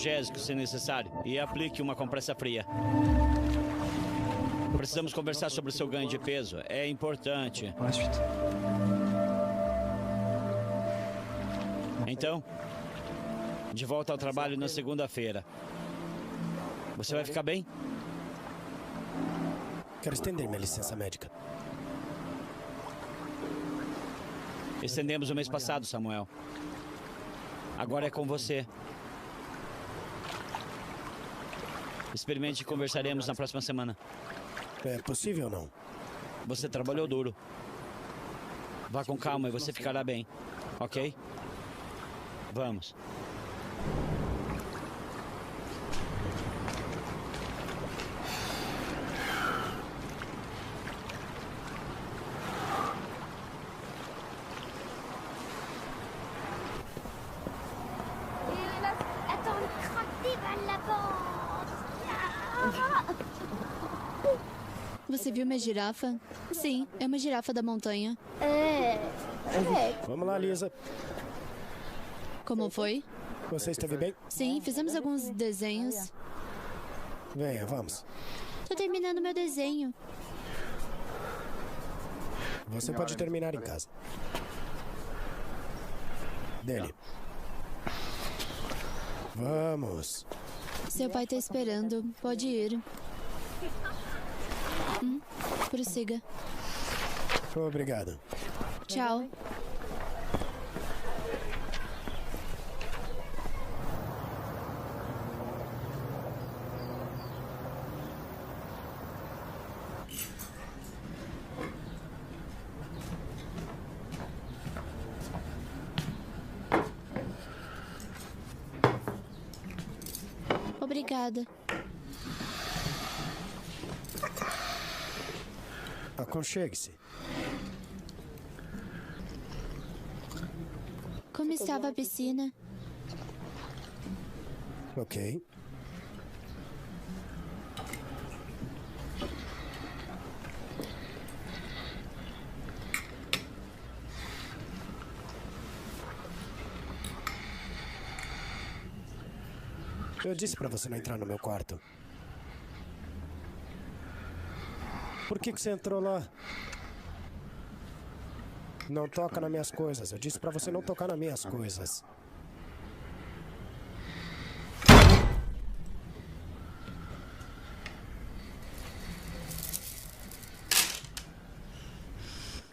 analgésico se necessário e aplique uma compressa fria. Precisamos conversar sobre o seu ganho de peso. É importante. Então, de volta ao trabalho na segunda-feira. Você vai ficar bem? Quero estender minha licença médica. Estendemos o mês passado, Samuel. Agora é com você. Experimente e conversaremos na próxima semana. É possível ou não? Você trabalhou duro. Vá com calma e você ficará bem, ok? Vamos. Você viu minha girafa? Sim, é uma girafa da montanha. Vamos lá, Lisa. Como foi? Você esteve bem? Sim, fizemos alguns desenhos. Venha, vamos. Tô terminando meu desenho. Você pode terminar em casa. Dele. Vamos. Seu pai tá esperando. Pode ir. Prossiga. Obrigado. Tchau. Obrigada. Aconchegue-se. Como estava a piscina? Ok. Eu disse pra você não entrar no meu quarto. Por que você entrou lá? Não toca nas minhas coisas. Eu disse pra você não tocar nas minhas coisas.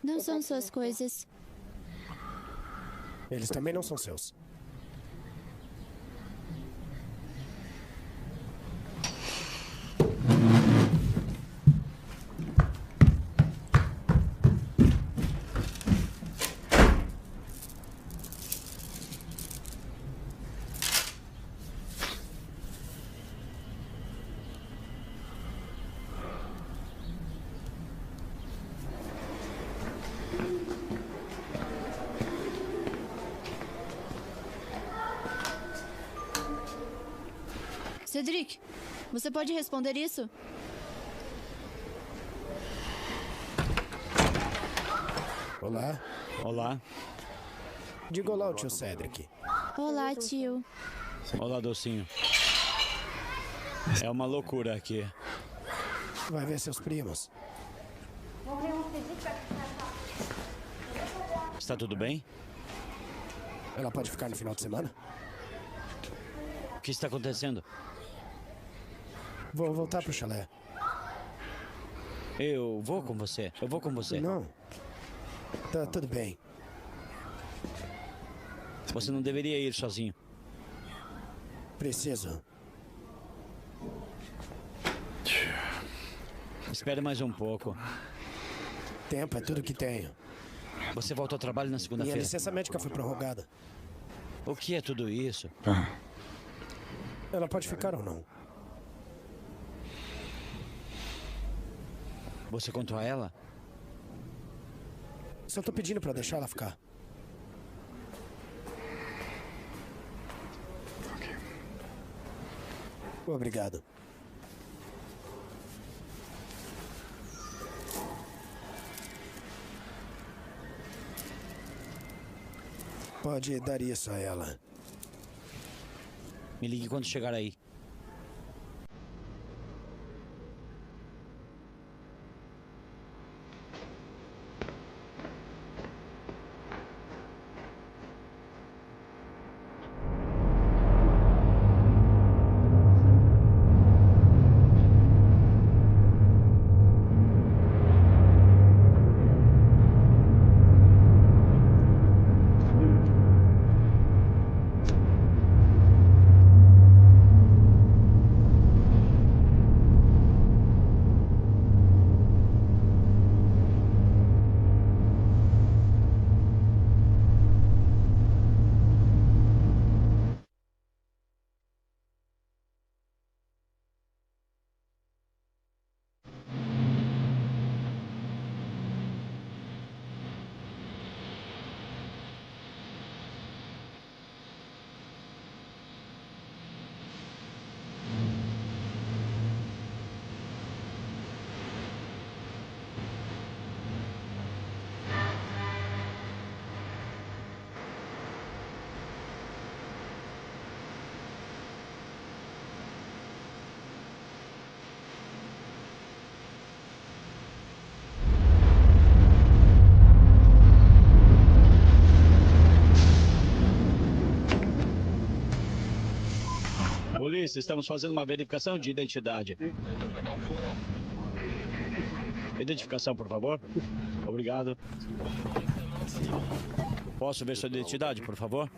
Não são suas coisas. Eles também não são seus. Cedric, você pode responder isso? Olá. Olá. Diga olá ao tio Cedric. Olá, tio. Olá, docinho. É uma loucura aqui. Vai ver seus primos. Está tudo bem? Ela pode ficar no final de semana? O que está acontecendo? Vou voltar pro chalé. Eu vou com você. Eu vou com você. Não. Tá tudo bem. Você não deveria ir sozinho. Preciso. Espere mais um pouco. Tempo é tudo que tenho. Você volta ao trabalho na Minha segunda-feira. licença médica foi prorrogada. O que é tudo isso? Ela pode ficar ou não? Você contou a ela? Só tô pedindo pra deixar ela ficar. Obrigado. Pode dar isso a ela. Me ligue quando chegar aí. Polícia, estamos fazendo uma verificação de identidade. Identificação, por favor. Obrigado. Posso ver sua identidade, por favor?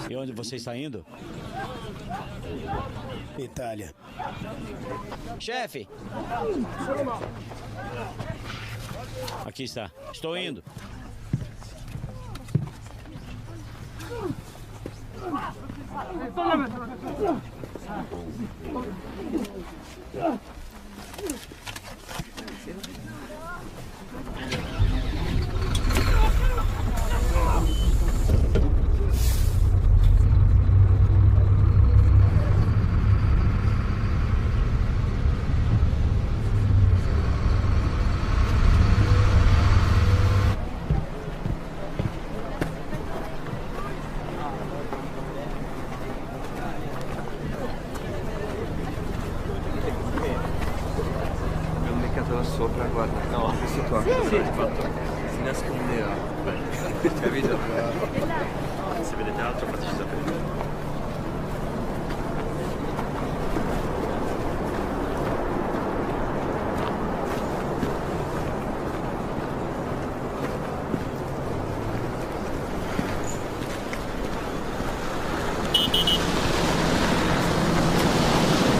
E onde você está indo? Itália. Chefe! Aqui está. Estou indo. Sopra, guarda, no, questo qua, si nascondeva, capito? Se vedete altro fateci sapere.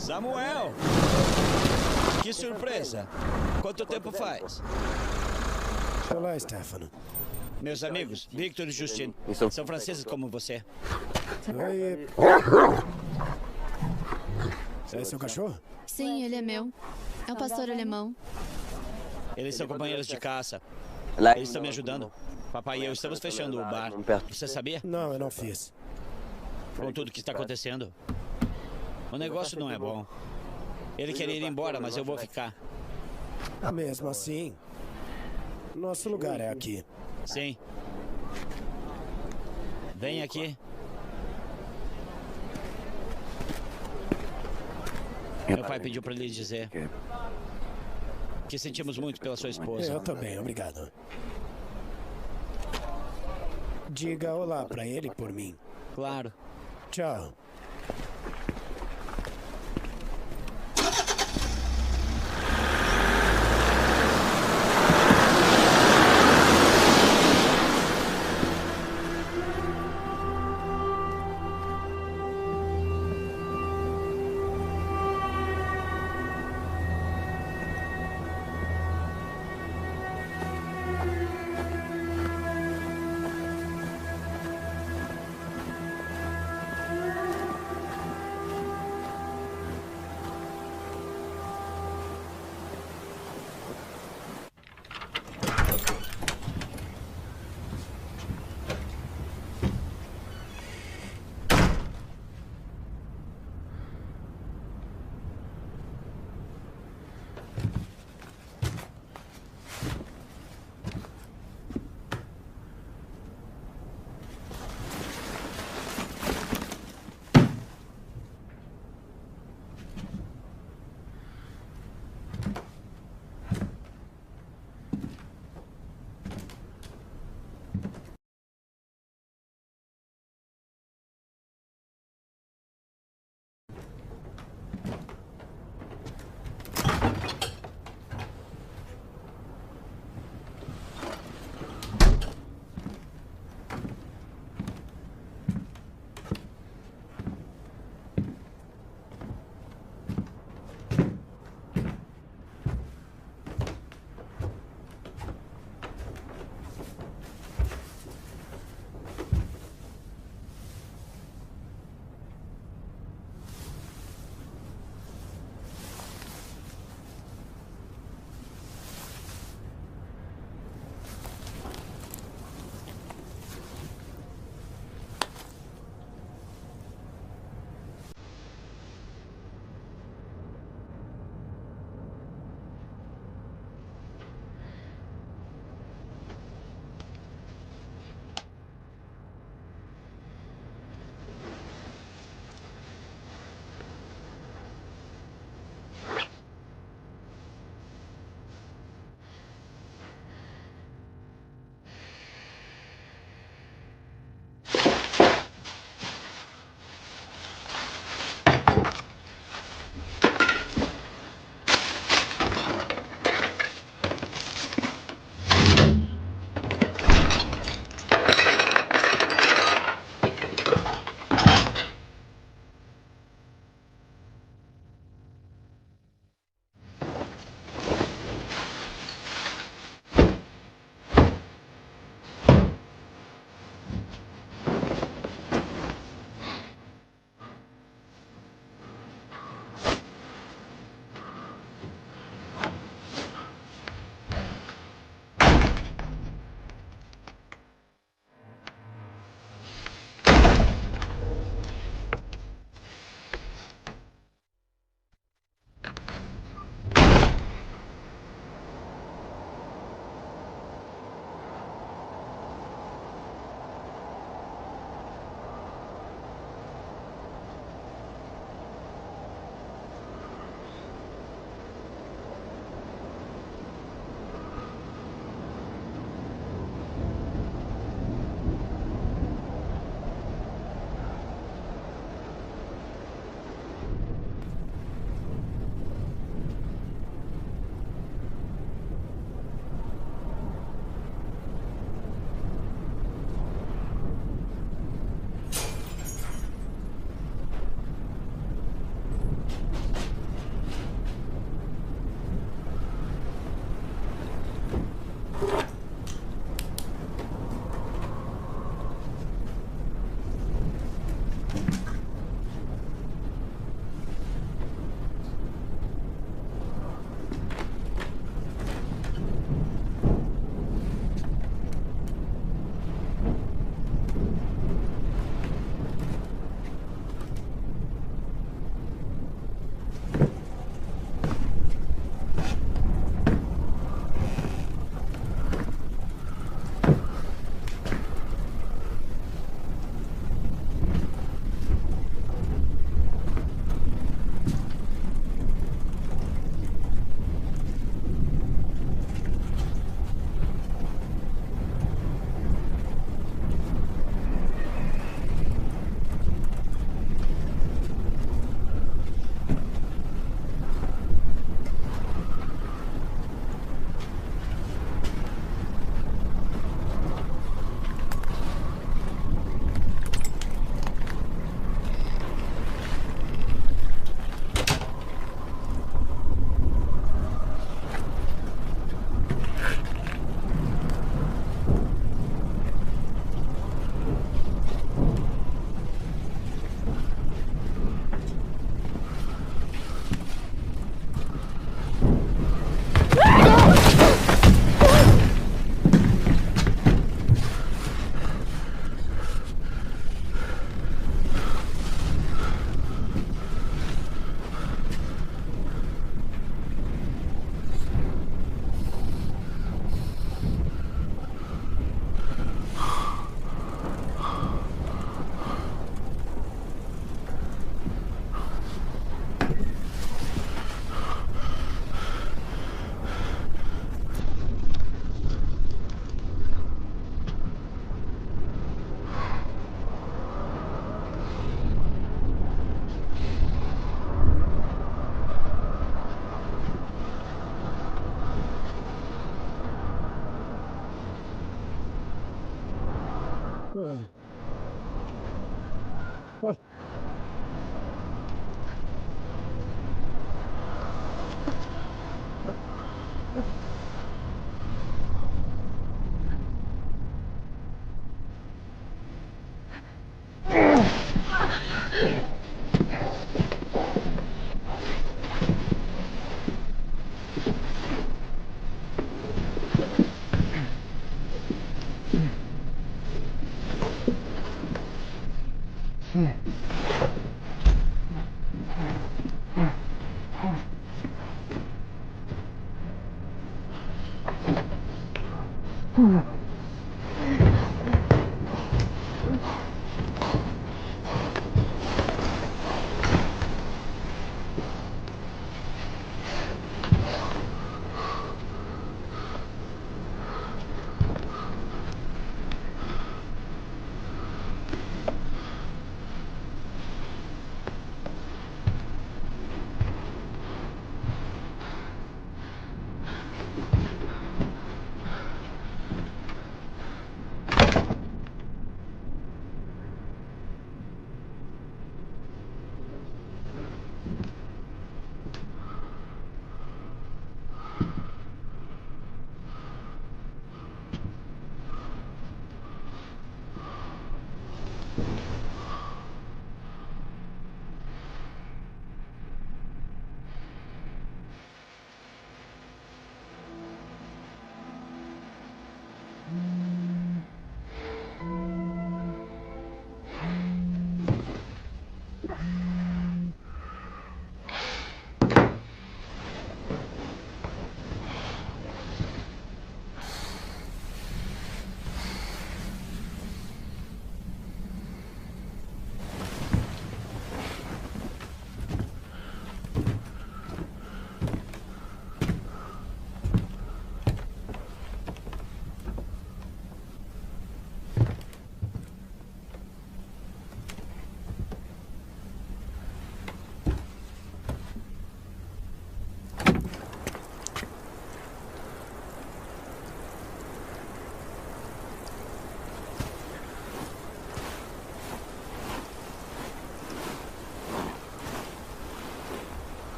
Samuel! Que surpresa! Quanto tempo faz? Olá, Statham. Meus amigos, Victor e Justine, são franceses como você. Oi. É seu cachorro? Sim, ele é meu. É um pastor alemão. Eles são companheiros de caça. Eles estão me ajudando. Papai e eu estamos fechando o bar. Você sabia? Não, eu não fiz. Com tudo que está acontecendo. O negócio não é bom. Ele queria ir embora, mas eu vou ficar. Mesmo assim, nosso lugar é aqui. Sim. Vem aqui. Meu pai pediu para lhe dizer que sentimos muito pela sua esposa. Eu também, obrigado. Diga olá para ele por mim. Claro. Tchau.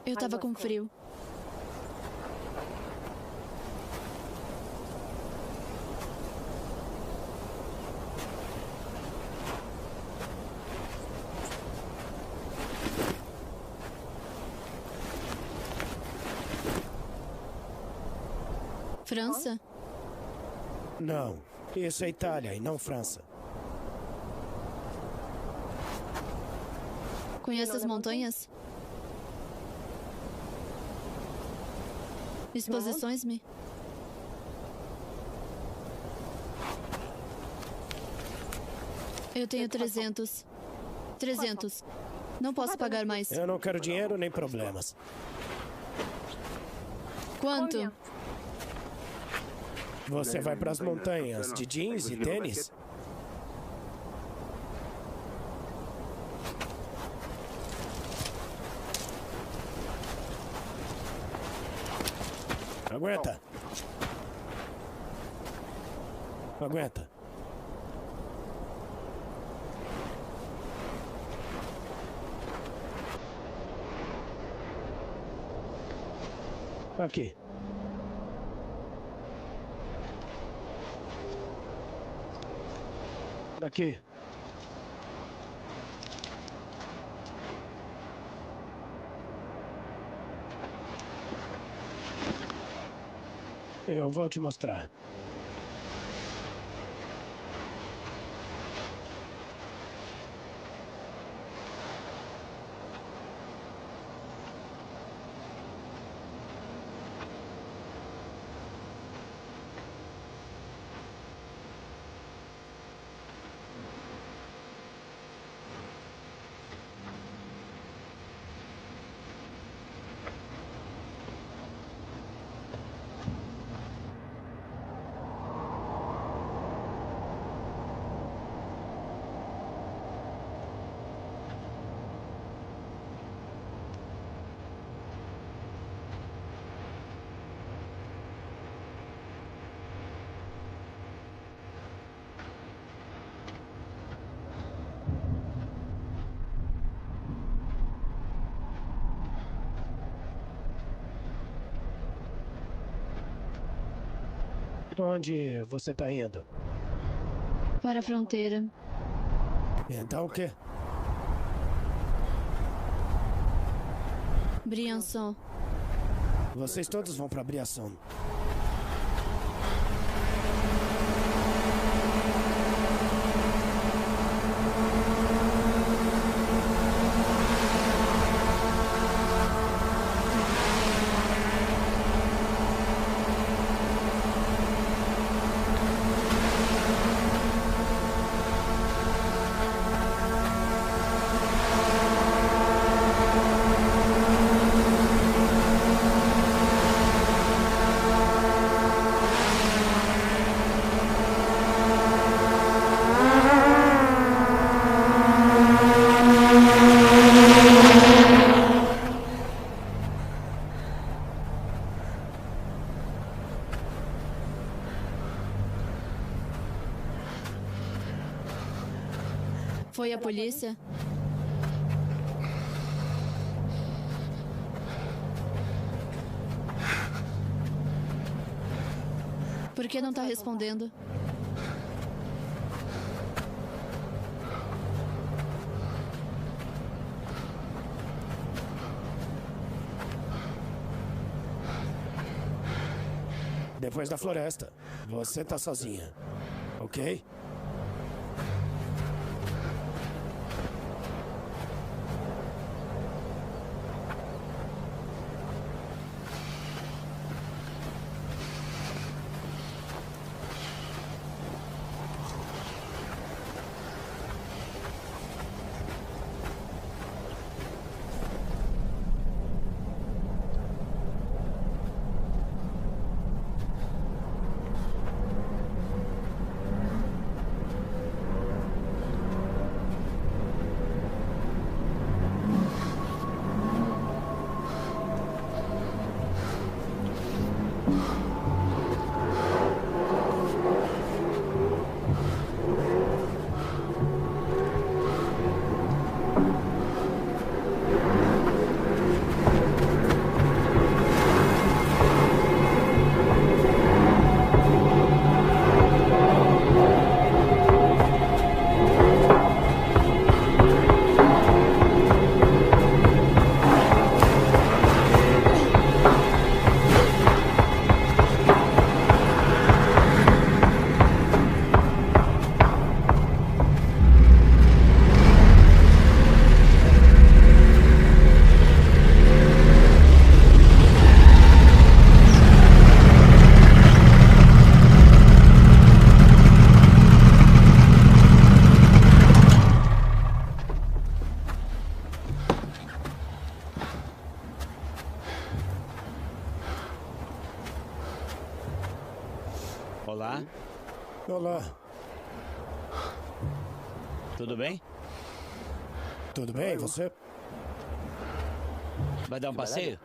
Eu tava com frio. França? Não, isso é Itália e não França. Conhece as montanhas? Exposições-me? Eu tenho 300. 300. Não posso pagar mais. Eu não quero dinheiro nem problemas. Quanto? Você vai para as montanhas de jeans e tênis? Aguenta. Aguenta. Aqui. Aqui. Eu vou te mostrar. Onde você tá indo? Para a fronteira. Então o quê? Briançon. Vocês todos vão pra Briançon. Foi a polícia? Por que não tá respondendo? Depois da floresta, você tá sozinha, ok? Olá, Olá, tudo bem? tudo bem? Você? Vai dar um passeio?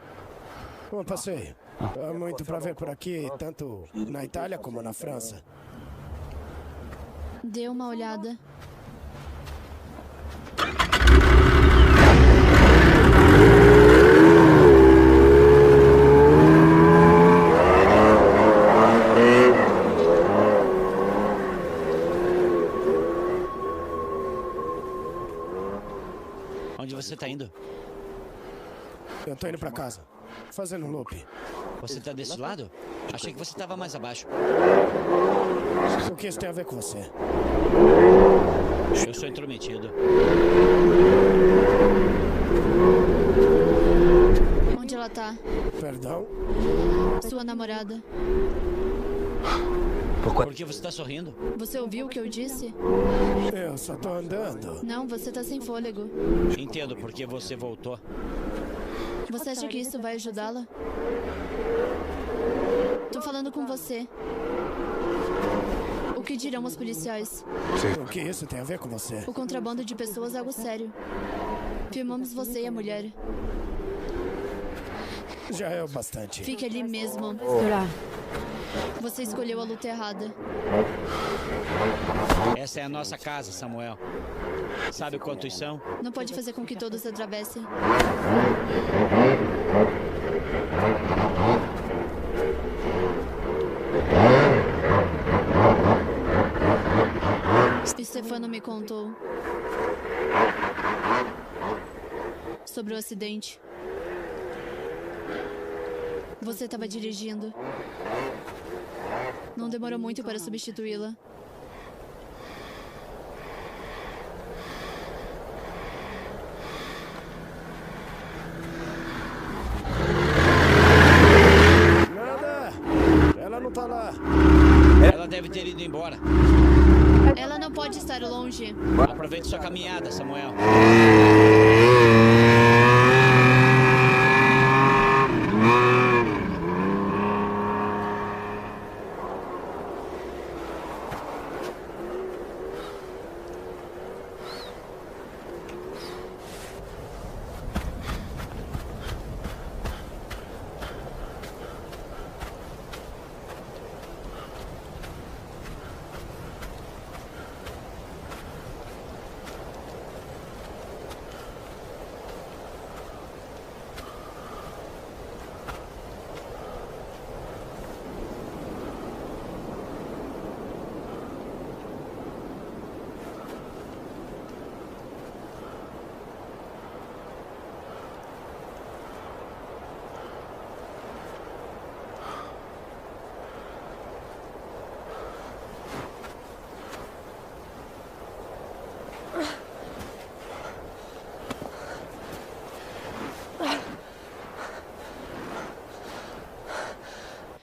Um passeio. Há muito pra ver por aqui, tanto na Itália como na França. Dê uma olhada. você tá indo? Eu tô indo pra casa. Fazendo um loop. Você tá desse lado? Achei que você tava mais abaixo. O que isso tem a ver com você? Eu sou intrometido. Onde ela tá? Perdão? Sua namorada. Por que você tá sorrindo? Você ouviu o que eu disse? Eu só tô andando. Não, você tá sem fôlego. Entendo por que você voltou. Você acha que isso vai ajudá-la? Tô falando com você. O que dirão os policiais? O que isso tem a ver com você? O contrabando de pessoas é algo sério. Filmamos você e a mulher. Já é o bastante. Fique ali mesmo. Você escolheu a luta errada. Essa é a nossa casa, Samuel. Sabe quantos são? Não pode fazer com que todos atravessem. Stefano me contou sobre o acidente. Você estava dirigindo. Não demorou muito para substituí-la. Nada! Ela não tá lá. Ela deve ter ido embora. Ela não pode estar longe. Aproveite sua caminhada, Samuel.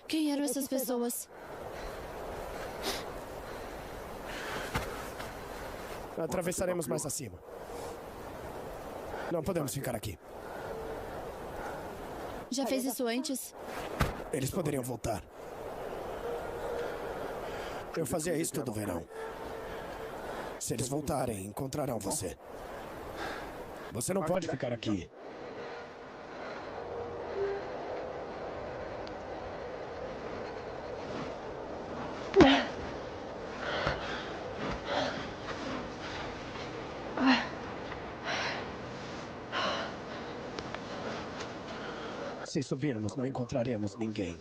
Quem eram essas pessoas? Atravessaremos mais acima. Não podemos ficar aqui. Já fez isso antes? Eles poderiam voltar. Eu fazia isso todo verão. Se eles voltarem, encontrarão você. Você não pode ficar aqui. Se subirmos, não encontraremos ninguém.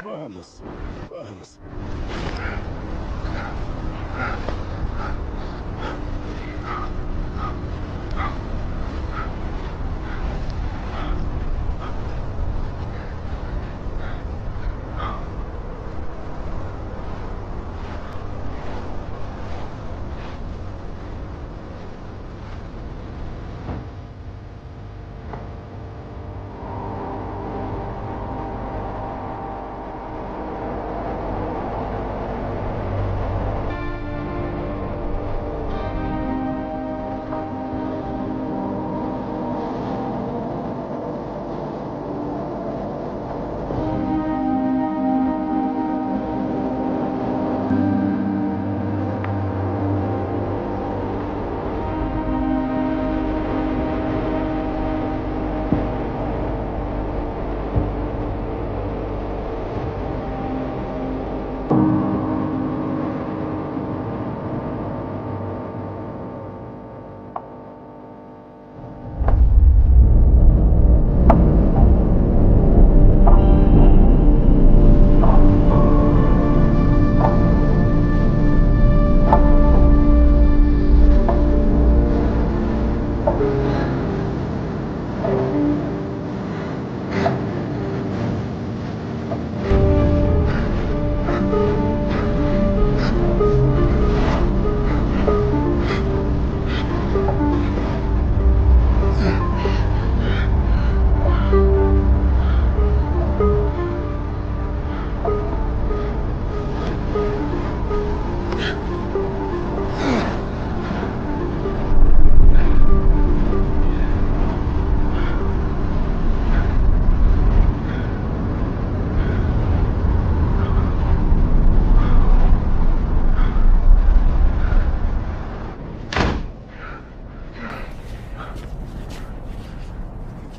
Vamos, vamos.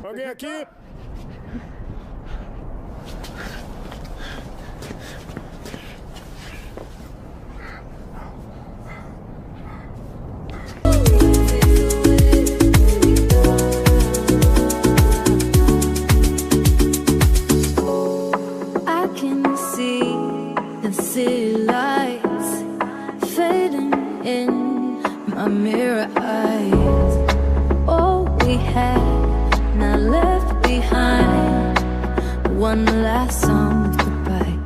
Alguém aqui? I can see the city lights fading in my mirror eyes. All we had now left behind, one last song goodbye.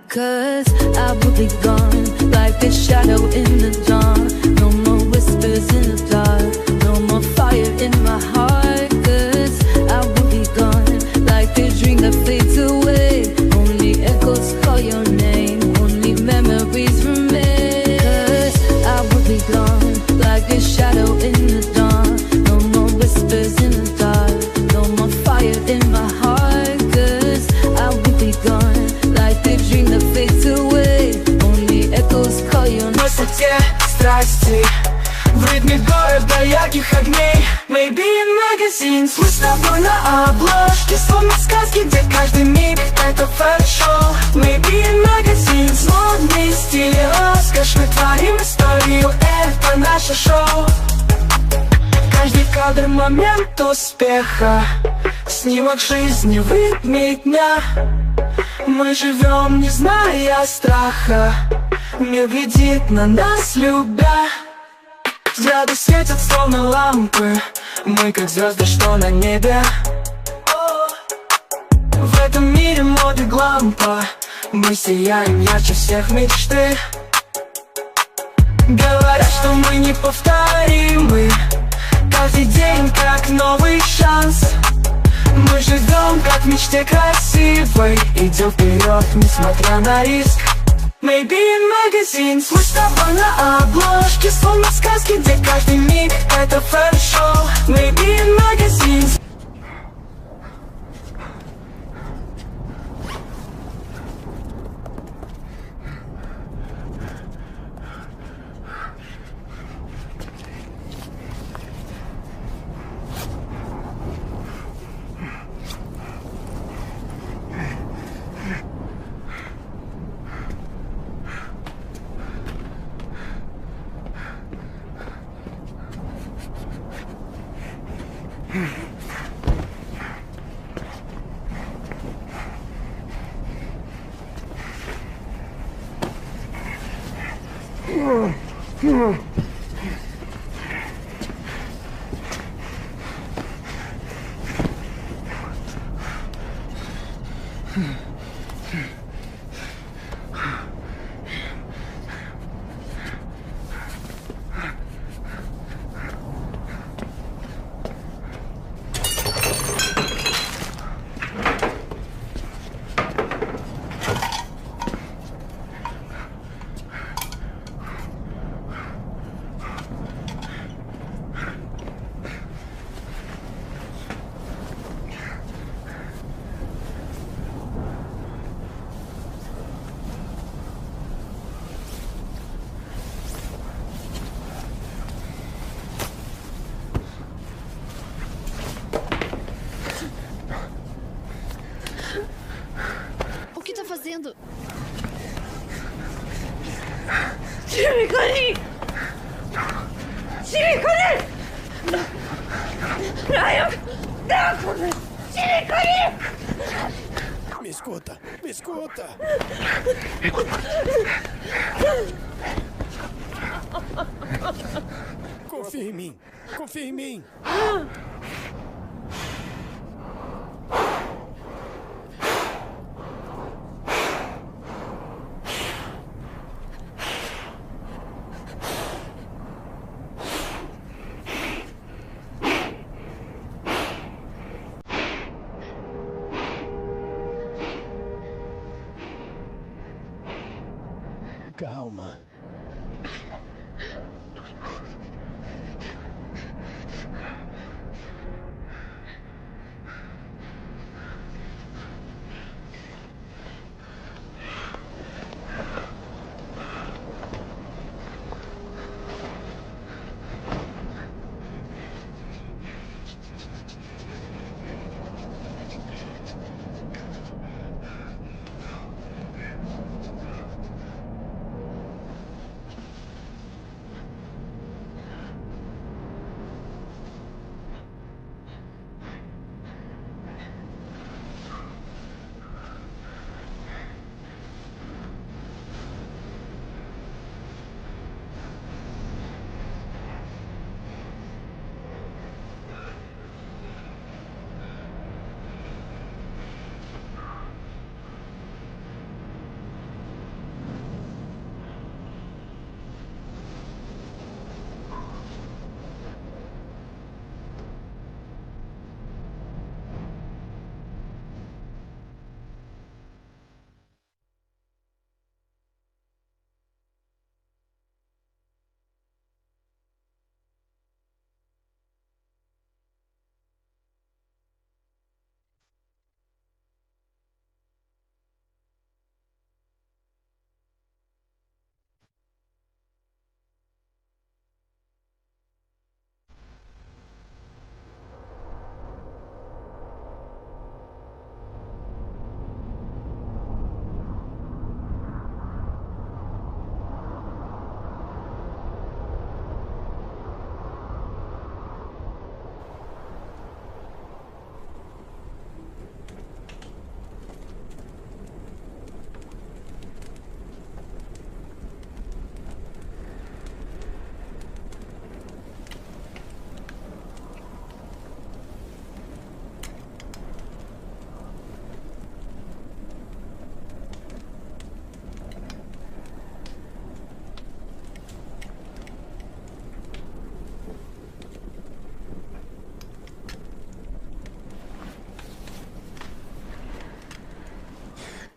'Cause I will be gone like a shadow in the dawn. No more whispers in the dark, no more fire in my heart. 'Cause I will be gone like the dream that fades away. Only echoes call your name, only memories remain. 'Cause I will be gone like a shadow in the dawn. ярких огней. Maybe in magazines. Мы с тобой на обложке, словно сказки, где каждый миг это фэшн-шоу. Maybe in magazines. Модный стиль и роскошь, мы творим историю, это наше шоу. Каждый кадр — момент успеха, снимок жизни в ритме дня. Мы живем, не зная страха, мир глядит на нас, любя. Взгляды светят, словно лампы, мы как звезды, что на небе. В этом мире моды глампа мы сияем ярче всех мечты. Говорят, что мы неповторимы, каждый день как новый шанс. Мы живем как в мечте красивой, идем вперед, несмотря на риск. Maybe in magazines. Мы с тобой на обложке, словно сказки, где каждый миг это фэшн-шоу. Maybe in magazines. O que tá fazendo? Me escuta, me escuta. Confia em mim, confia em mim. Calma.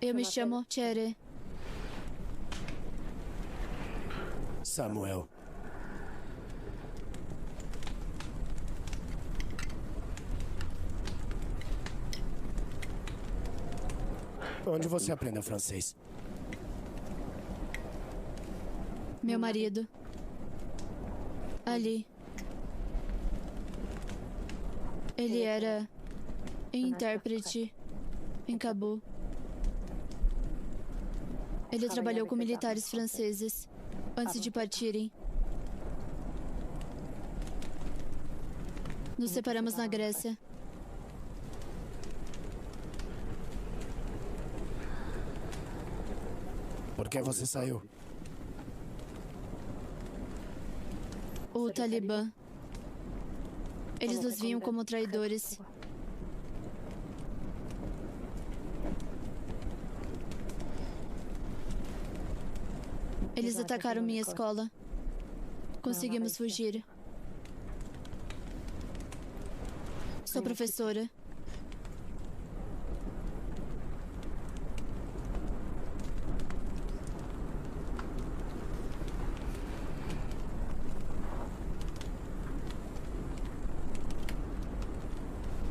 Eu me chamo Chere. Samuel. Onde você aprendeu francês? Meu marido. Ali. Ele era intérprete em Cabo. Ele trabalhou com militares franceses antes de partirem. Nos separamos na Grécia. Por que você saiu? O Talibã. Eles nos viam como traidores. Eles atacaram minha escola. Conseguimos fugir. Sou professora.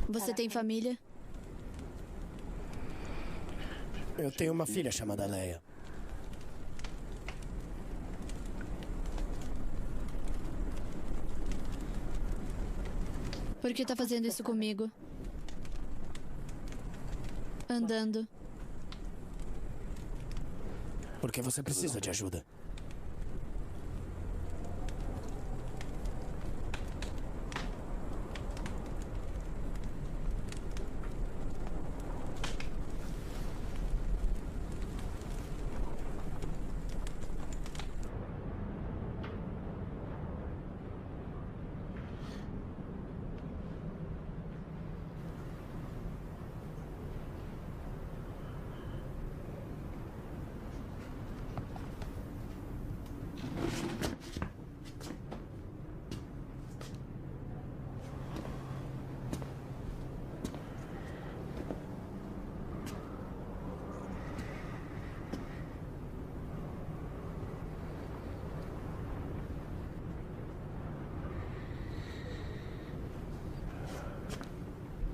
Você tem família? Eu tenho uma filha chamada Leia. Por que tá fazendo isso comigo? Andando. Porque você precisa de ajuda.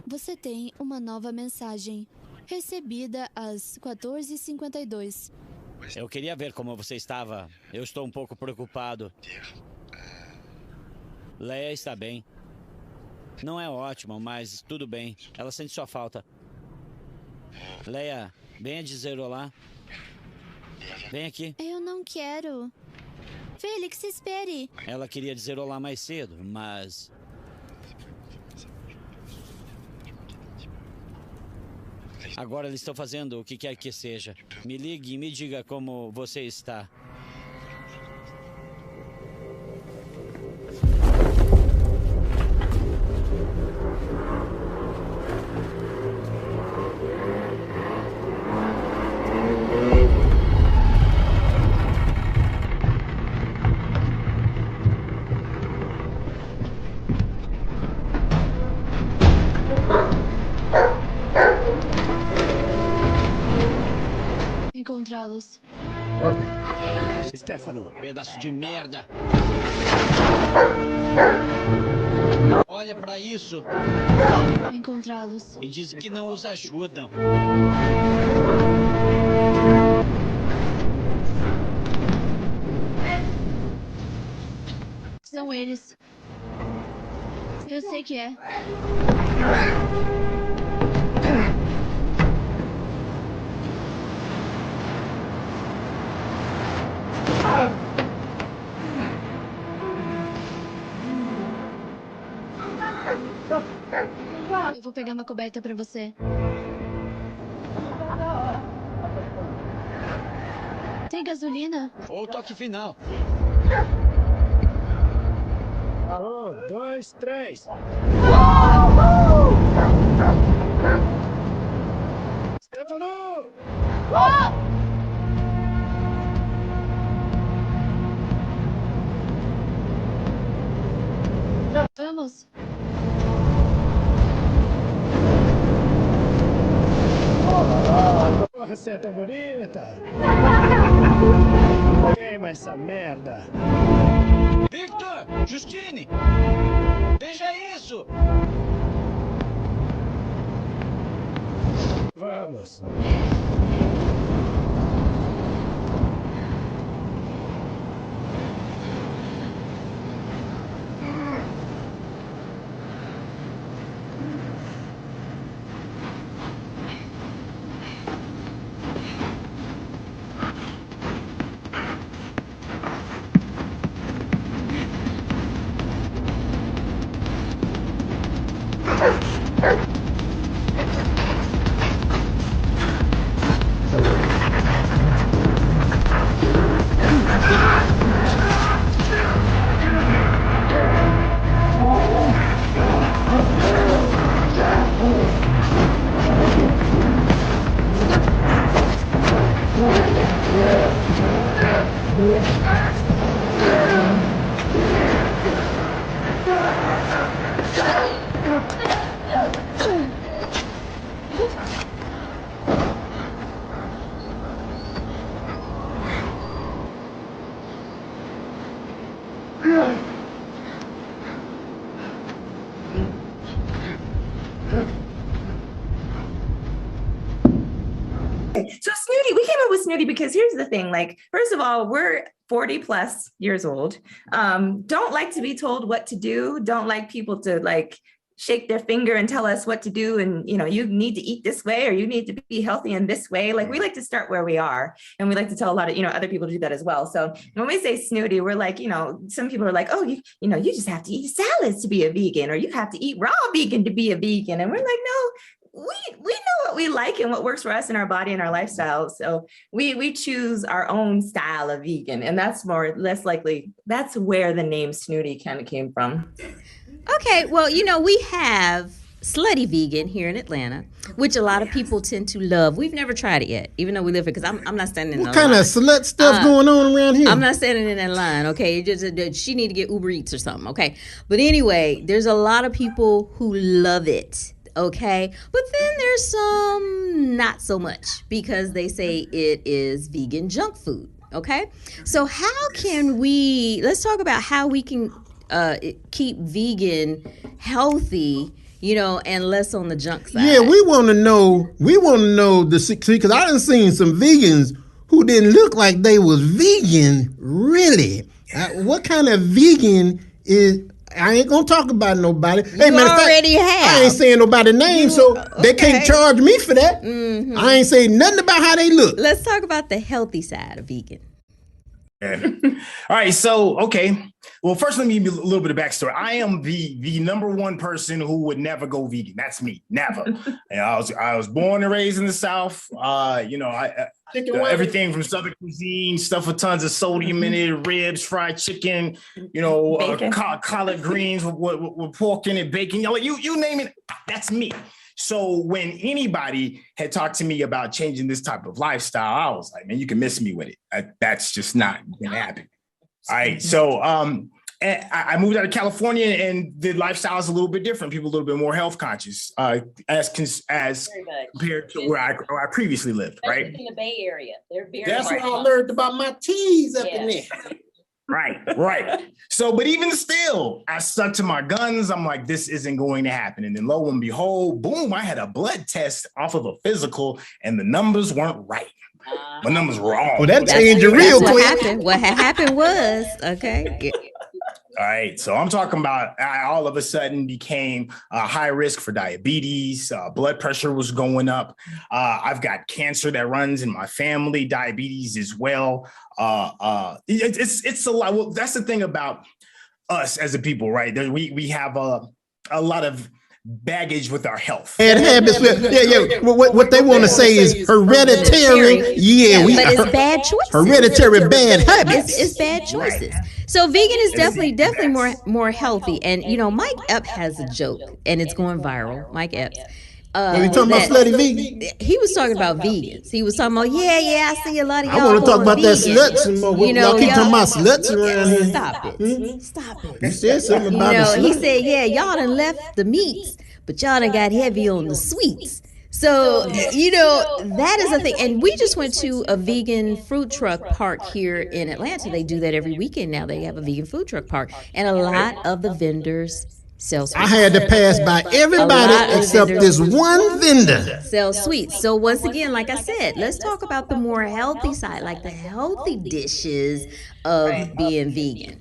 Você tem uma nova mensagem. Recebida às 14h52. Eu queria ver como você estava. Eu estou um pouco preocupado. Leia está bem. Não é ótimo, mas tudo bem. Ela sente sua falta. Leia, venha dizer olá. Vem aqui. Eu não quero. Félix, espere. Ela queria dizer olá mais cedo, mas... Agora eles estão fazendo o que quer que seja. Me ligue e me diga como você está. Encontrá-los. Stefano. Pedaço de merda. Olha pra isso. Encontrá-los. E dizem que não os ajudam. São eles. Eu sei que é. Eu vou pegar uma coberta pra você. Tem gasolina? Ou o toque final. 1, 2, 3. Stefano! Vamos. Corre, você é tão bonita. Queima essa merda. Victor! Justine! Veja isso! Vamos. So Snooty, we came up with Snooty because here's the thing. Like, first of all, we're 40 plus years old. Don't like to be told what to do. Don't like people to like shake their finger and tell us what to do. And, you know, you need to eat this way or you need to be healthy in this way. Like, we like to start where we are. And we like to tell a lot of, you know, other people to do that as well. So when we say Snooty, we're like, you know, some people are like, oh, you know, you just have to eat salads to be a vegan, or you have to eat raw vegan to be a vegan. And we're like, no, we know what we like and what works for us in our body and our lifestyle. So we choose our own style of vegan. And that's less likely, that's where the name Snooty kind of came from. Okay, well, you know, we have Slutty Vegan here in Atlanta, which a lot of people tend to love. We've never tried it yet, even though we live here, because I'm not standing in the line. What kind of slut stuff going on around here? I'm not standing in that line, okay? She need to get Uber Eats or something, okay? But anyway, there's a lot of people who love it, okay? But then there's some not so much, because they say it is vegan junk food, okay? So how can let's talk about how we can keep vegan healthy, you know, and less on the junk side. Yeah, we want to know the secret, because I done seen some vegans who didn't look like they was vegan, really. What kind of vegan is, I ain't gonna talk about nobody. Hey, man, already have. I ain't saying nobody's name, so they can't charge me for that. Mm-hmm. I ain't saying nothing about how they look. Let's talk about the healthy side of vegan. All right, so well, first let me give you a little bit of backstory. I am the number one person who would never go vegan. That's me, never. And I was born and raised in the South. You know, everything from Southern cuisine, stuff with tons of sodium in it, ribs, fried chicken, you know, collard greens with pork in it, bacon. You name it, that's me. So when anybody had talked to me about changing this type of lifestyle, I was like, man, you can miss me with it. That's just not gonna happen. All right. So I moved out of California, and the lifestyle is a little bit different. People a little bit more health conscious as compared to where I previously lived, right? In the Bay Area. They're very That's what I learned about my teas up in there. Right. So, but even still, I stuck to my guns. I'm like, this isn't going to happen. And then lo and behold, boom, I had a blood test off of a physical and the numbers weren't right. My numbers were wrong. Well, that changed it real quick. What happened was, okay. All right. So I'm talking about I all of a sudden became high risk for diabetes. Blood pressure was going up. I've got cancer that runs in my family, diabetes as well. It's a lot. Well, that's the thing about us as a people, right? We have a lot of baggage with our health. Bad habits. Yeah. What they want to say is hereditary. Yeah, but it's bad choices. Hereditary bad habits. It's bad choices. So vegan is definitely more healthy. And you know, Mike Epps has a joke, and it's going viral. Mike Epps. You talking about slutty vegan? He was talking about vegans. He was talking about, I see a lot of y'all. I want to talk about that sluts some more. You know, y'all keep talking about sluts around here. Stop it. You said something about the sluts. He said, y'all done left the meats, but y'all done got heavy on the sweets. So, you know, that is a thing. And we just went to a vegan food truck park here in Atlanta. They do that every weekend now. They have a vegan food truck park. And a lot of the vendors sell sweets. I had to pass by everybody except this one vendor. Sell sweets. So once again, like I said, let's talk about the more healthy side, like the healthy dishes of being vegan.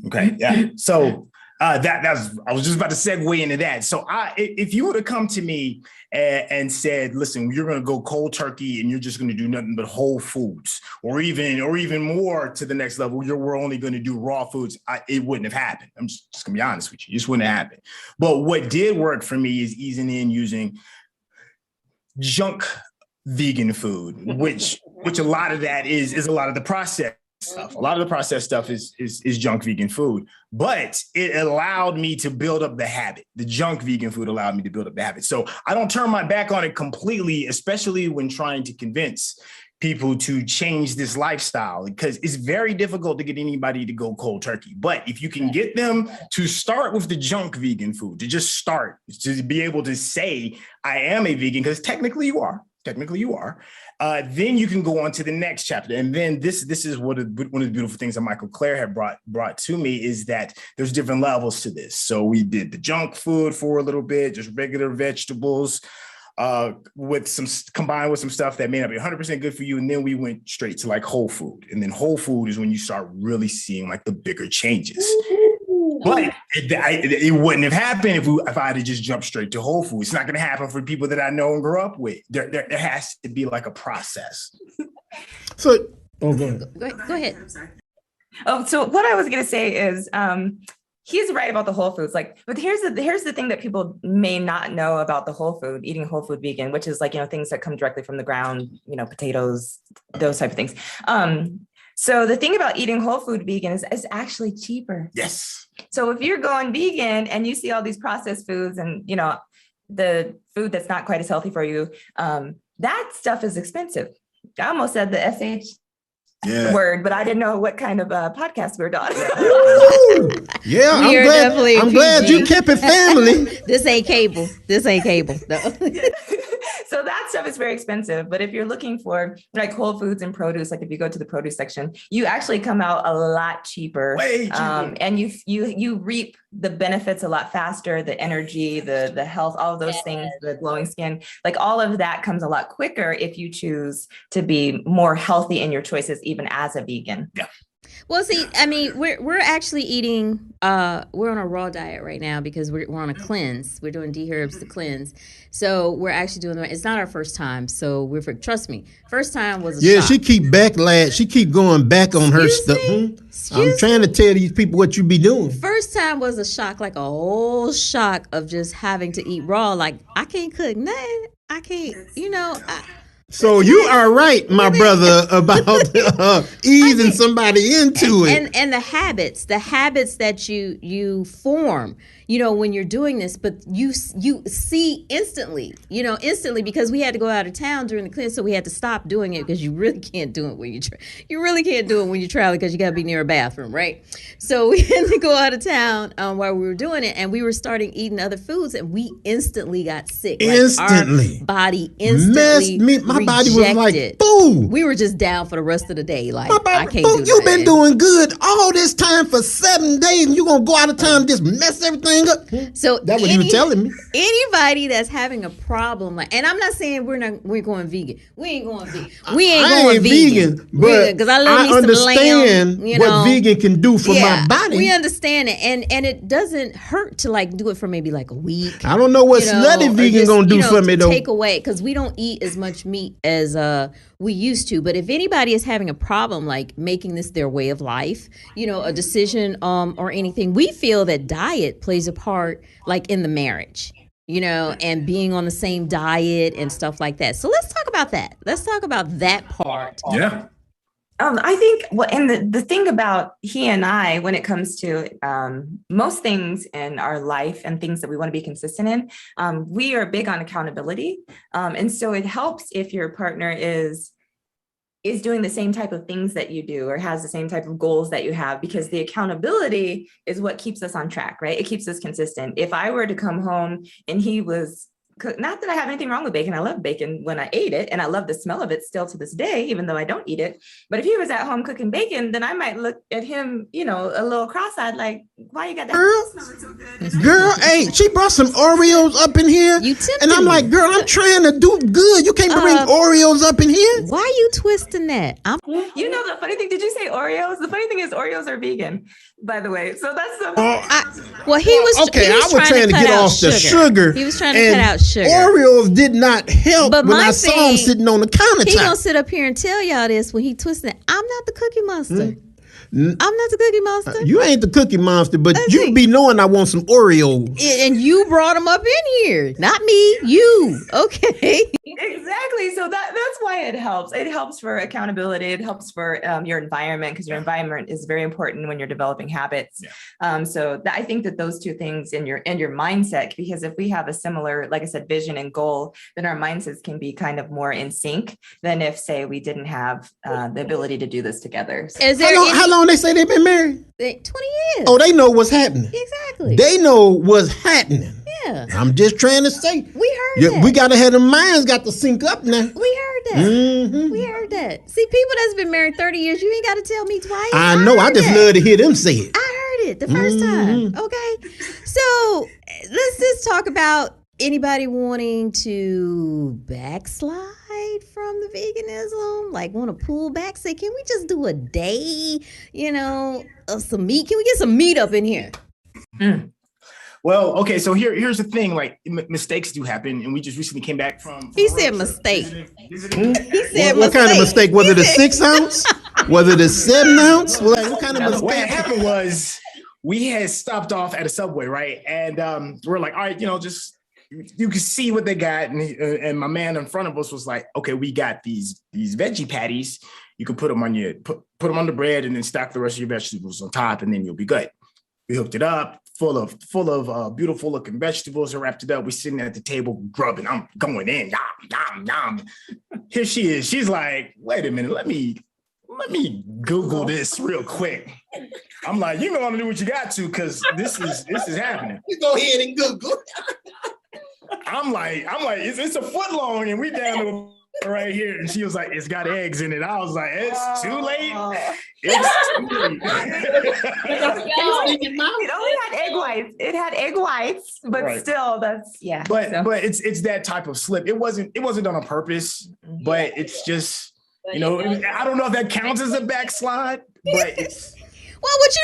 Okay, yeah. So that's I was just about to segue into that. So if you would have come to me and said, listen, you're going to go cold turkey and you're just going to do nothing but whole foods, or even more to the next level, we're only going to do raw foods, it wouldn't have happened. I'm just going to be honest with you. It just wouldn't have happened. But what did work for me is easing in using junk vegan food, which a lot of that is a lot of the processed stuff. A lot of the processed stuff is junk vegan food, but it allowed me to build up the habit. The junk vegan food allowed me to build up the habit. So I don't turn my back on it completely, especially when trying to convince people to change this lifestyle, because it's very difficult to get anybody to go cold turkey. But if you can get them to start with the junk vegan food, to just start, to be able to say, I am a vegan, because technically you are. Then you can go on to the next chapter. And then this is one of the beautiful things that Michael Clare had brought to me, is that there's different levels to this. So we did the junk food for a little bit, just regular vegetables, combined with some stuff that may not be 100% good for you. And then we went straight to like whole food. And then whole food is when you start really seeing like the bigger changes. But it wouldn't have happened if I had just jumped straight to whole food. It's not going to happen for people that I know and grew up with. There has to be like a process. So, go ahead. Go ahead. I'm sorry. Oh, so what I was going to say is, he's right about the whole foods. But here's the thing that people may not know about the whole food, eating whole food vegan, which is like, things that come directly from the ground, potatoes, those type of things. So the thing about eating whole food vegan is it's actually cheaper. Yes. So if you're going vegan and you see all these processed foods and, the food that's not quite as healthy for you, that stuff is expensive. I almost said the SH word, but I didn't know what kind of podcast we were on. Yeah, I'm glad you kept it family. This ain't cable. No. So that stuff is very expensive. But if you're looking for like whole foods and produce, like if you go to the produce section, you actually come out a lot cheaper. Way cheaper. And you reap the benefits a lot faster, the energy, the health, all of those things, the glowing skin, like all of that comes a lot quicker if you choose to be more healthy in your choices, even as a vegan. Yeah. Well, see, I mean, we're actually eating, we're on a raw diet right now because we're on a cleanse. We're doing deherbs to cleanse. So we're actually doing it's not our first time. So trust me, first time was a shock. She keep backlash. She keep going back on her stuff. I'm trying to tell these people what you be doing. First time was a shock, like a whole shock of just having to eat raw. Like, I can't cook nothing. I can't, So you are right, my brother, about easing somebody into it. And the habits that you form, when you're doing this, but you see instantly, because we had to go out of town during the cleanse, so we had to stop doing it because you really can't do it when you really can't do it when you're traveling because you got to be near a bathroom, right? So we had to go out of town while we were doing it, and we were starting eating other foods, and we instantly got sick. Instantly, our body instantly my body was like, boom. We were just down for the rest of the day. Like, I can't do that. You've been doing good all this time for 7 days, and you're going to go out of town and just mess everything up? So that's what you were telling me. Anybody that's having a problem, and I'm not saying we're going vegan. We ain't going vegan. Vegan, but because I love me understand some lamb, what vegan can do for my body. We understand it, and it doesn't hurt to like do it for maybe like a week. I don't know what slutty vegan gonna do for me though. Take away, because we don't eat as much meat as we used to. But if anybody is having a problem like making this their way of life, a decision or anything, we feel that diet plays a part like in the marriage, and being on the same diet and stuff like that. So let's talk about that. Let's talk about that part. Yeah. I think, and the thing about he and I, when it comes to most things in our life and things that we want to be consistent in, we are big on accountability. And so it helps if your partner is doing the same type of things that you do or has the same type of goals that you have, because the accountability is what keeps us on track, right? It keeps us consistent. If I were to come home and he was cook. Not that I have anything wrong with bacon. I love bacon when I ate it, and I love the smell of it still to this day, even though I don't eat it. But if he was at home cooking bacon, then I might look at him, you know, a little cross-eyed, like, why you got that smelling so good? Girl, hey, she brought some Oreos up in here. And I'm like, girl, I'm trying to do good. You can't bring Oreos up in here. Why are you twisting that? You know, the funny thing, did you say Oreos? The funny thing is Oreos are vegan, by the way. So that's the well, he was trying to get off the sugar. He was trying to cut out sugar. Oreos did not help when I saw him sitting on the countertop. He gonna sit up here and tell y'all this when he twisted. I'm not the Cookie Monster. I'm not the Cookie Monster. You ain't the Cookie Monster, but you be knowing I want some Oreos. And you brought them up in here, not me. You okay? Exactly. So that's why it helps. It helps for accountability. It helps for your environment, because your environment is very important when you're developing habits. I think that those two things in your mindset, because if we have a similar, like I said, vision and goal, then our mindsets can be kind of more in sync than if, say, we didn't have the ability to do this together. So, how long they say they've been married? 20 years. Oh, they know what's happening. Exactly. They know what's happening. Yeah. I'm just trying to say. We heard that. We gotta have the minds got to sync up now. We heard that. Mm-hmm. We heard that. See, people that's been married 30 years, you ain't got to tell me twice. I know. I just love to hear them say it. I heard it the first time. Okay. So let's just talk about anybody wanting to backslide from the veganism, like want to pull back, say, can we just do a day, of some meat? Can we get some meat up in here? Well, okay, so here's the thing, like mistakes do happen, and we just recently came back from He said mistake. He said what kind of mistake? Was it a 6 ounce? Was it a 7 ounce? What kind of mistake? What happened was we had stopped off at a Subway, right? And we're like, all right, just you can see what they got, and my man in front of us was like, okay, we got these veggie patties. You can put them on put them on the bread, and then stack the rest of your vegetables on top, and then you'll be good. We hooked it up, full of beautiful looking vegetables. I wrapped it up. We're sitting at the table grubbing. I'm going in, yum yum yum. Here she is. She's like, wait a minute, let me Google this real quick. I'm like, you know how to do what you got to, because this is happening. You go ahead and Google. I'm like, it's a foot long, and we down to right here. And she was like, it's got eggs in it. I was like, it's too late. It's too late. It only had egg whites. It had egg whites, but right. Still, that's But it's that type of slip. It wasn't done on purpose, but it's just I don't know if that counts as a backslide, but it's. Well, what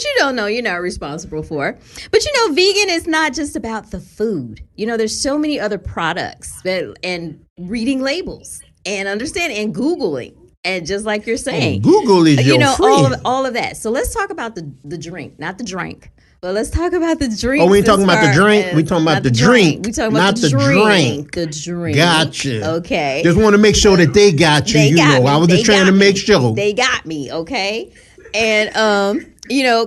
you don't know, you're not responsible for. But vegan is not just about the food. There's so many other products and reading labels and understanding and Googling. And just like you're saying, Google is your friend. all of that. So let's talk about the drink, not the drink. But let's talk about the drink. Oh, we ain't talking about the drink. We talking about the drink. We talking about the drink. The drink. Gotcha. Okay. Just want to make sure that they got you. I was just trying to make sure. They got me. Okay. And,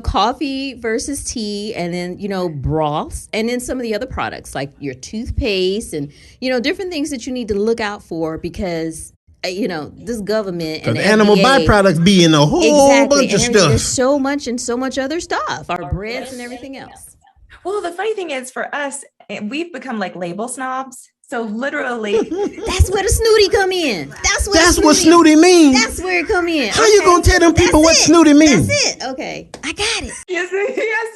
coffee versus tea, and then, broths, and then some of the other products like your toothpaste and, different things that you need to look out for because, this government and the animal FDA, byproducts be in a whole bunch of stuff. There's so much and so much other stuff, our breads and everything else. Well, the funny thing is for us, we've become like label snobs. So literally, that's where the snooty come in. That's what snooty means. That's where it come in. How you gonna tell them people what snooty means? That's it. Okay, I got it. Yes, he has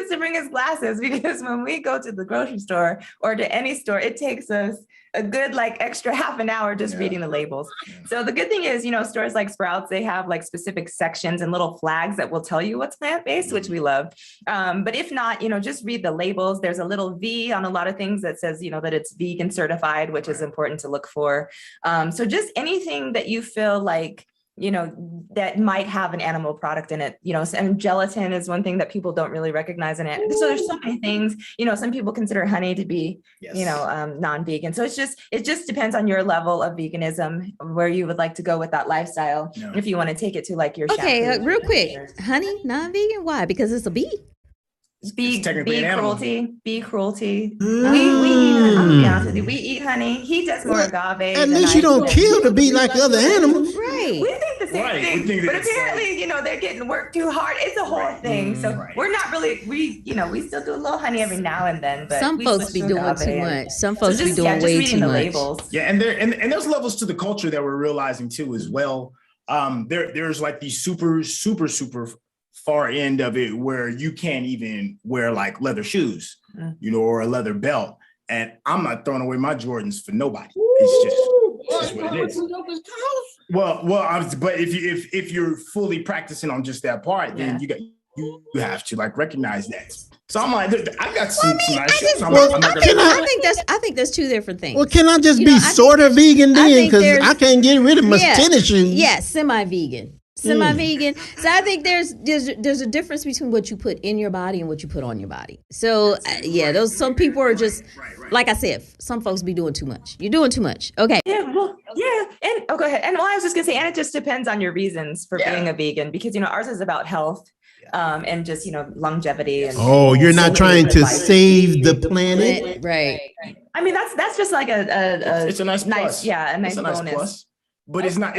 to bring his glasses because when we go to the grocery store or to any store, it takes us a good extra half an hour just reading the labels. So the good thing is, stores like Sprouts, they have specific sections and little flags that will tell you what's plant-based, which we love. But if not, just read the labels. There's a little V on a lot of things that says, that it's vegan certified, which is important to look for. So just anything that you feel like, that might have an animal product in it, and gelatin is one thing that people don't really recognize in it. So there's so many things, some people consider honey to be, non-vegan. So it just depends on your level of veganism, where you would like to go with that lifestyle. No. If you want to take it to your shampoo. Real quick, honey, non-vegan. Why? Because it's a bee. Bee cruelty. I'll be honest with you. We eat honey. He does more agave. At least you don't kill the bee like other animals. Right. We think the Right, we thing. think But that it's apparently, you know, they're getting worked too hard. It's a whole thing. So we're not really, we still do a little honey every now and then. But Some we folks switch be to doing agave. too much. Some folks be just doing way reading too the much. labels. Yeah, and there's levels to the culture that we're realizing too as well. There's like these super far end of it where you can't even wear like leather shoes, you know, or a leather belt. And I'm not throwing away my Jordans for nobody. It's just what it is. Well, but if you're fully practicing on just that part, then you have to like recognize that. So I'm like, I got some nice shoes. I think that's two different things. Well, can I just be sort of vegan then? Because I can't get rid of my tennis shoes. Yeah, semi-vegan. Semi-vegan. So I think there's a difference between what you put in your body and what you put on your body. So some people are just like I said, some folks be doing too much. You're doing too much. Okay. Yeah, and go ahead. And I was just gonna say, and it just depends on your reasons for being a vegan, because ours is about health. And just longevity. And you're not trying to save the planet, right? I mean, that's just like it's a nice plus. A nice bonus. Plus. But it's not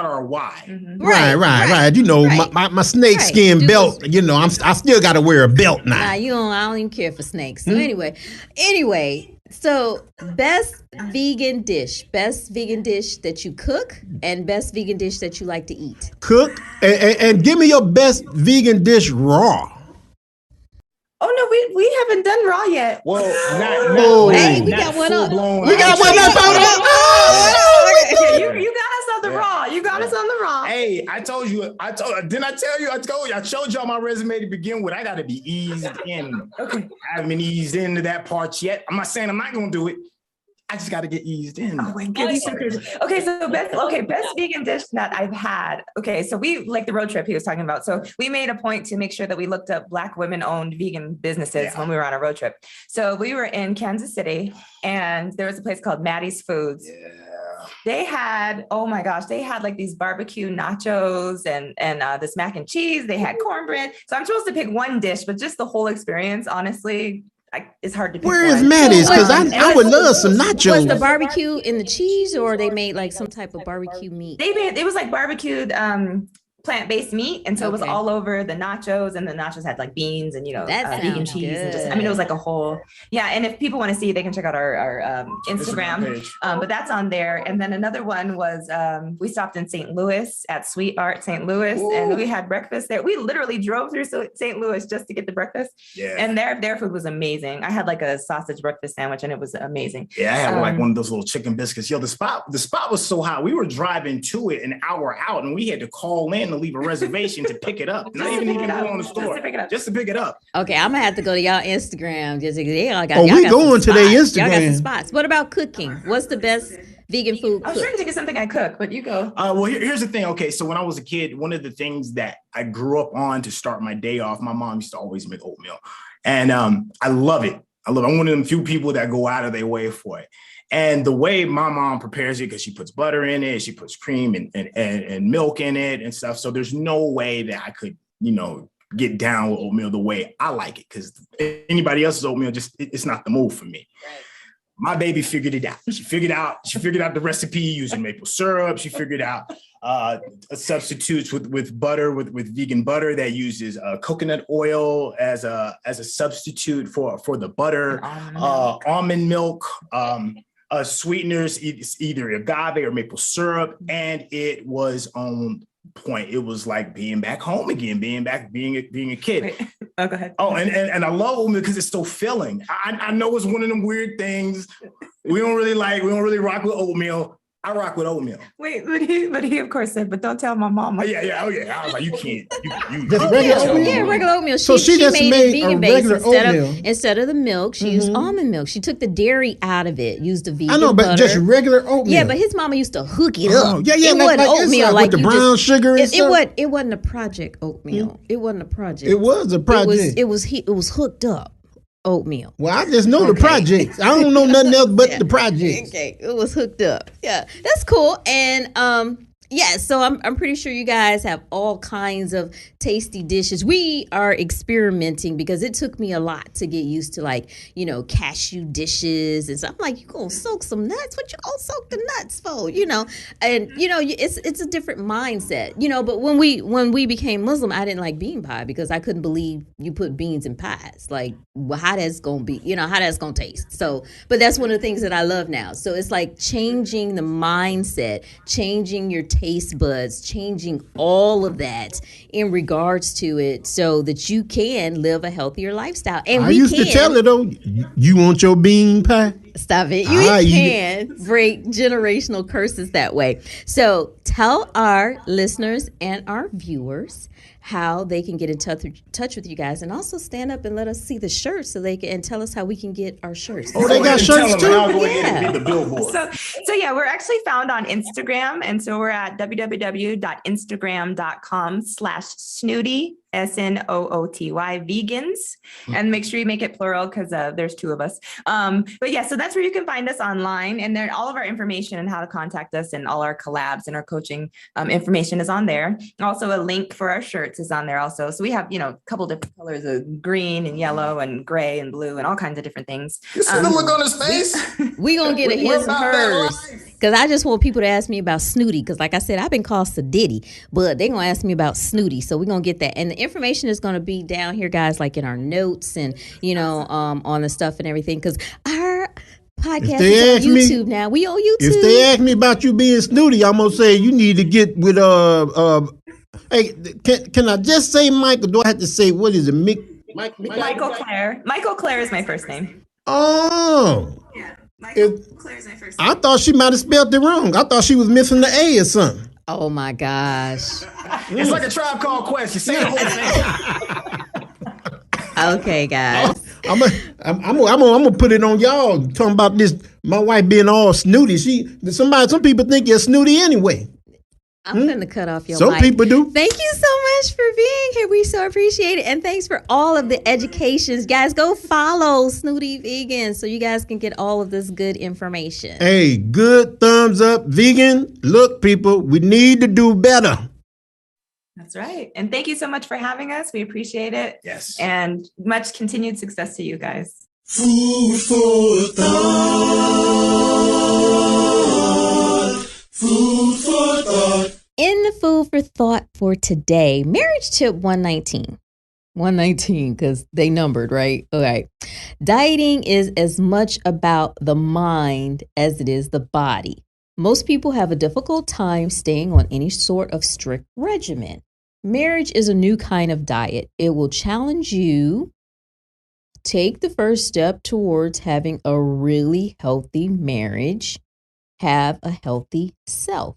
our why. Mm-hmm. Right. You know, my snake skin belt. You know, I still got to wear a belt now. I don't even care for snakes. So anyway. So best vegan dish that you cook, and best vegan dish that you like to eat. Cook and give me your best vegan dish raw. Oh no, we haven't done raw yet. Well, we got one up. We got one up. You got us on the raw. You got us on the raw. Hey, I told you. Didn't I tell you? I showed y'all my resume to begin with. I got to be eased in. Okay. I haven't been eased into that part yet. I'm not saying I'm not going to do it. I just got to get eased in. Oh my goodness. Okay, so best vegan dish that I've had. Okay, so we like the road trip he was talking about. So we made a point to make sure that we looked up Black women-owned vegan businesses when we were on a road trip. So we were in Kansas City, and there was a place called Maddie's Foods. Yeah. They had, oh my gosh, they had like these barbecue nachos and this mac and cheese. They had cornbread. So I'm supposed to pick one dish, but just the whole experience, honestly, it's hard to pick. Where is Maddie's? Because I would love some nachos. Was the barbecue in the cheese, or they made like some type of barbecue meat? It was like barbecued plant-based meat, and so it was all over the nachos, and the nachos had like beans and vegan cheese, and it was like a whole and if people want to see, they can check out our Instagram, but that's on there. And then another one was we stopped in St. Louis at Sweet Art St. Louis. Ooh. And we had breakfast there. We literally drove through St. Louis just to get the breakfast, and their food was amazing. I had like a sausage breakfast sandwich, and it was amazing. I had like one of those little chicken biscuits. The spot was so hot, we were driving to it an hour out, and we had to call in to leave a reservation to pick it up. Not even go on the store. Just to pick it up. Okay, I'm gonna have to go to y'all Instagram. We going to their Instagram. Y'all got some spots. What about cooking? What's the best vegan food? I'm trying to think of something I cook, but you go. Well, here's the thing. Okay, so when I was a kid, one of the things that I grew up on to start my day off, my mom used to always make oatmeal, and I love it. I'm one of them few people that go out of their way for it. And the way my mom prepares it, because she puts butter in it, she puts cream and milk in it and stuff. So there's no way that I could, get down with oatmeal the way I like it, because anybody else's oatmeal, it's not the move for me. Right. My baby figured it out. She figured out the recipe using maple syrup. She figured out substitutes with butter, with vegan butter that uses coconut oil as a substitute for the butter, almond milk. Sweeteners, either agave or maple syrup, and it was on point. It was like being back home again, being a kid. Wait. Oh, go ahead. Oh, and I love oatmeal because it's so filling. I know it's one of them weird things we don't really rock with oatmeal. I rock with oatmeal. Wait, but he of course said, but don't tell my mama. Yeah. Oh yeah. I was like, you can't. Regular oatmeal. So she just made a regular oatmeal. Instead of the milk, she used almond milk. She took the dairy out of it, used the vegan I know, but butter. Just regular oatmeal. Yeah, but his mama used to hook it up. It wasn't oatmeal like with the brown sugar and stuff. It wasn't a project oatmeal. It wasn't a project. It was a project. It was hooked up oatmeal. Well, I just know the projects. I don't know nothing else but the projects. Okay, it was hooked up. Yeah, that's cool. And Yeah, so I'm pretty sure you guys have all kinds of tasty dishes. We are experimenting because it took me a lot to get used to, like, you know, cashew dishes. And so I'm like, you gonna soak some nuts? What you gonna soak the nuts for? You know, and you know, it's a different mindset, you know. But when we became Muslim, I didn't like bean pie because I couldn't believe you put beans in pies. Like, well, how that's gonna be? You know, how that's gonna taste? So, but that's one of the things that I love now. So it's like changing the mindset, changing your taste buds, changing all of that in regards to it so that you can live a healthier lifestyle. And I used to tell her, though, you want your bean pie? Stop it. You can break generational curses that way. So tell our listeners and our viewers how they can get in touch with you guys, and also stand up and let us see the shirts so they can, and tell us how we can get our shirts. Oh, they got shirts too? Yeah. So yeah, we're actually found on Instagram. And so we're at www.instagram.com/snooty, SNOOTY vegans. And make sure you make it plural because there's two of us. But yeah, so that's where you can find us online, and then all of our information and how to contact us and all our collabs and our coaching information is on there. Also, a link for our shirts is on there also. So we have, you know, a couple different colors of green and yellow and gray and blue and all kinds of different things. You see the look on his face? We gonna get a his and hers. Because I just want people to ask me about Snooty. Because like I said, I've been called Sadiddy, but they're going to ask me about Snooty. So we're going to get that. And the information is going to be down here, guys, like in our notes and, you know, on the stuff and everything. Because our podcast is on YouTube now. We on YouTube. If they ask me about you being Snooty, I'm going to say you need to get with, hey, can I just say Michael? Do I have to say, what is it? Michael Clare. Michael Clare is my first name. Oh. Yeah. Michael Clare's my first name. I thought she might have spelled it wrong. I thought she was missing the A or something. Oh my gosh. It's like a Tribe Called Quest. You say the whole thing. Okay, guys. I'm gonna put it on y'all talking about this. My wife being all snooty. Some people think you're snooty anyway. I'm going to cut off your mic. Some people do. Thank you so much for being here. We so appreciate it. And thanks for all of the educations. Guys, go follow Snooty Vegan so you guys can get all of this good information. Hey, good thumbs up, vegan. Look, people, we need to do better. That's right. And thank you so much for having us. We appreciate it. Yes. And much continued success to you guys. Food for thought. Food for thought. In the food for thought for today, marriage tip 119. 119 because they numbered, right? Okay. Dieting is as much about the mind as it is the body. Most people have a difficult time staying on any sort of strict regimen. Marriage is a new kind of diet. It will challenge you. Take the first step towards having a really healthy marriage. Have a healthy self.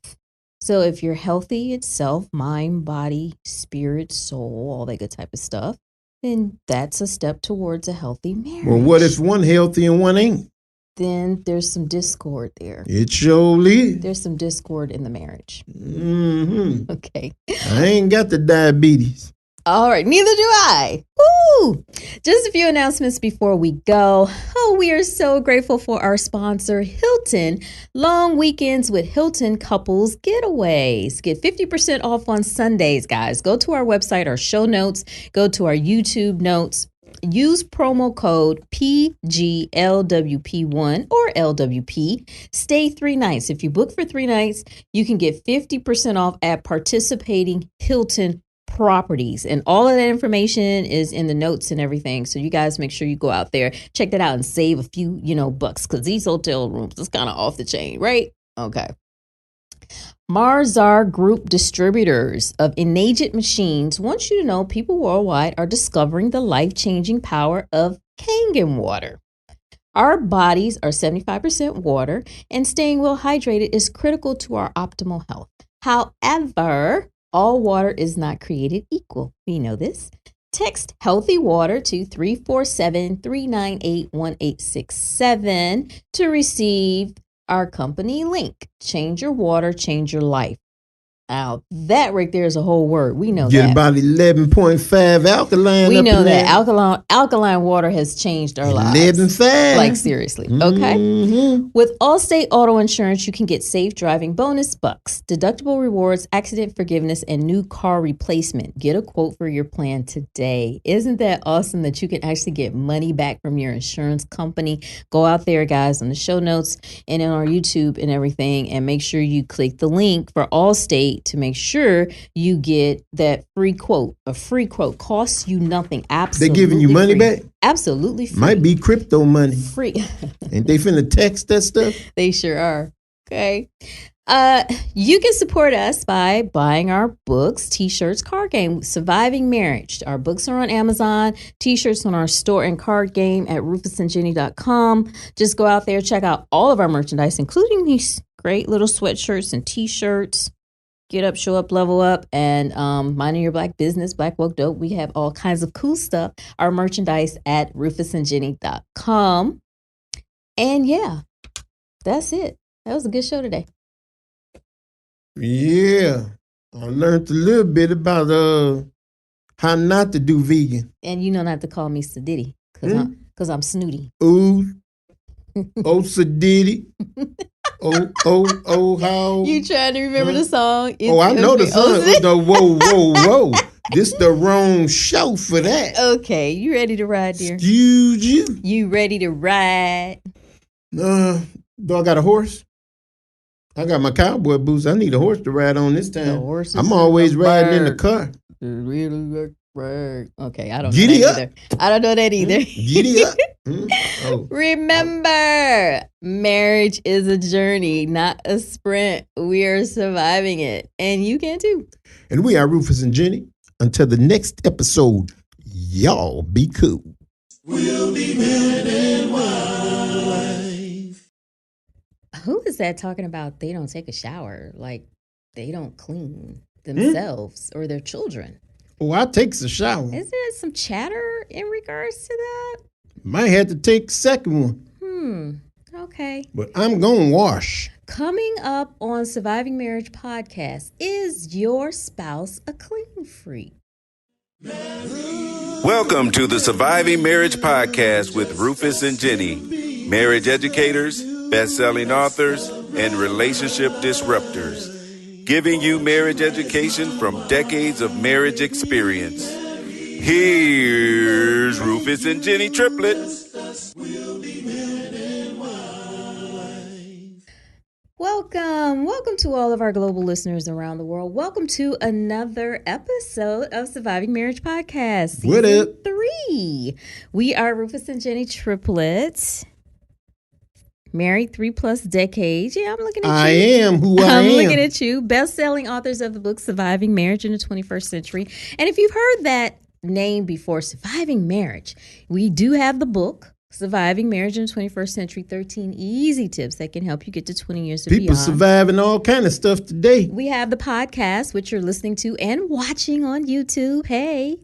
So if you're healthy itself, mind, body, spirit, soul, all that good type of stuff, then that's a step towards a healthy marriage. Well, what if one healthy and one ain't? Then there's some discord there. It surely. There's some discord in the marriage. Mm-hmm. Okay. I ain't got the diabetes. All right, neither do I. Woo! Just a few announcements before we go. Oh, we are so grateful for our sponsor, Hilton. Long weekends with Hilton couples getaways. Get 50% off on Sundays, guys. Go to our website, our show notes. Go to our YouTube notes. Use promo code PGLWP1 or LWP. Stay 3 nights. If you book for 3 nights, you can get 50% off at participating Hilton properties, and all of that information is in the notes and everything. So you guys make sure you go out there, check that out, and save a few, bucks, because these hotel rooms is kind of off the chain, right? Okay. Marzar Group distributors of Enagent machines want you to know people worldwide are discovering the life-changing power of Kangen water. Our bodies are 75% water, and staying well hydrated is critical to our optimal health. However, all water is not created equal. We know this. Text healthy water to 347-398-1867 to receive our company link. Change your water, change your life. Now, that right there is a whole word. We know Get that. about 11.5 alkaline. We up know in that there. alkaline water has changed our lives. 11.5. Like, seriously. Okay. With Allstate Auto Insurance, you can get safe driving bonus bucks, deductible rewards, accident forgiveness, and new car replacement. Get a quote for your plan today. Isn't that awesome that you can actually get money back from your insurance company? Go out there, guys, on the show notes and on our YouTube and everything, and make sure you click the link for Allstate to make sure you get that free quote. A free quote costs you nothing. Absolutely. They giving you money free. back? Absolutely free. Might be crypto money. Free. Ain't they finna text that stuff? They sure are. Okay. You can support us by buying our books, t-shirts, card game, Surviving Marriage. Our books are on Amazon, t-shirts on our store and card game at rufusandjenny.com. Just go out there, check out all of our merchandise, including these great little sweatshirts and t-shirts. Get up, show up, level up, and minding your black business, Black Woke Dope. We have all kinds of cool stuff. Our merchandise at rufusandjenny.com. And yeah, that's it. That was a good show today. Yeah. I learned a little bit about how not to do vegan. And you know not to call me Sadiddy, because I'm snooty. Ooh. Oh, Sadiddy. How. You trying to remember the song? I know the song. Whoa. This the wrong show for that. Okay, you ready to ride, dear? Excuse you. You ready to ride? Do I got a horse? I got my cowboy boots. I need a horse to ride on this time. I'm always riding in the car. Okay, I don't know Giddy that up. either. I don't know that either. Giddy up. Remember, marriage is a journey, not a sprint. We are surviving it, and you can too. And we are Rufus and Jenny. Until the next episode, y'all be cool. We'll be men and wife. Who is that talking about they don't take a shower? Like they don't clean themselves or their children? Oh, I takes a shower. Isn't there some chatter in regards to that? Might have to take a second one. Okay. But I'm going to wash. Coming up on Surviving Marriage Podcast, is your spouse a clean freak? Welcome to the Surviving Marriage Podcast with Rufus and Jenny, marriage educators, best-selling authors, and relationship disruptors, giving you marriage education from decades of marriage experience. Here's Rufus and Jenny triplets. Welcome to all of our global listeners around the world. Welcome to another episode of Surviving Marriage Podcast, What up? Season 3. We are Rufus and Jenny triplets. Married 3+ decades. Yeah, I'm looking at you. I am who I am. I'm looking at you. Best-selling authors of the book Surviving Marriage in the 21st Century. And if you've heard that name before, Surviving Marriage, we do have the book Surviving Marriage in the 21st Century, 13 easy tips that can help you get to 20 years and People beyond. surviving all kind of stuff today. We have the podcast, which you're listening to and watching on YouTube. Hey.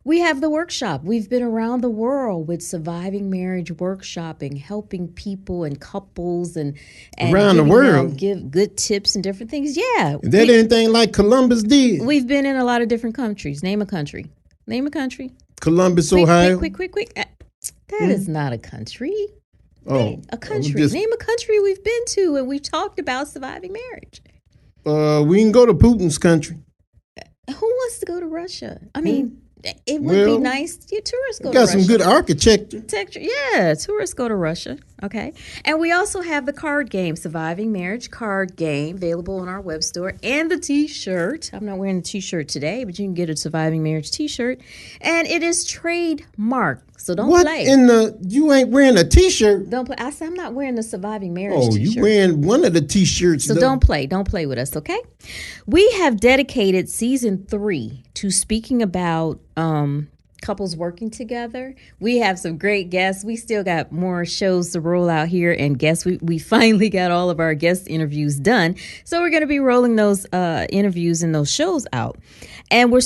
We have the workshop. We've been around the world with Surviving Marriage workshopping, helping people and couples and around the world. Give good tips and different things. Yeah. Is that anything like Columbus did? We've been in a lot of different countries. Name a country. Name a country. Columbus, Ohio. Quick. That is not a country. Oh. A country. Name a country we've been to and we've talked about surviving marriage. We can go to Putin's country. Who wants to go to Russia? I mean, it would be nice. Tourists go to Russia. Got some good architecture. Yeah, tourists go to Russia. Okay. And we also have the card game, Surviving Marriage card game, available on our web store, and the t-shirt. I'm not wearing the t-shirt today, but you can get a Surviving Marriage t-shirt. And it is trademarked. So don't play. You ain't wearing a t-shirt? Don't play. I said I'm not wearing the Surviving Marriage t-shirt. You wearing one of the t-shirts. So don't play. Don't play with us, okay? We have dedicated season 3 to speaking about couples working together. We have some great guests. We still got more shows to roll out here and guests. We finally got all of our guest interviews done. So we're going to be rolling those interviews and those shows out. And we're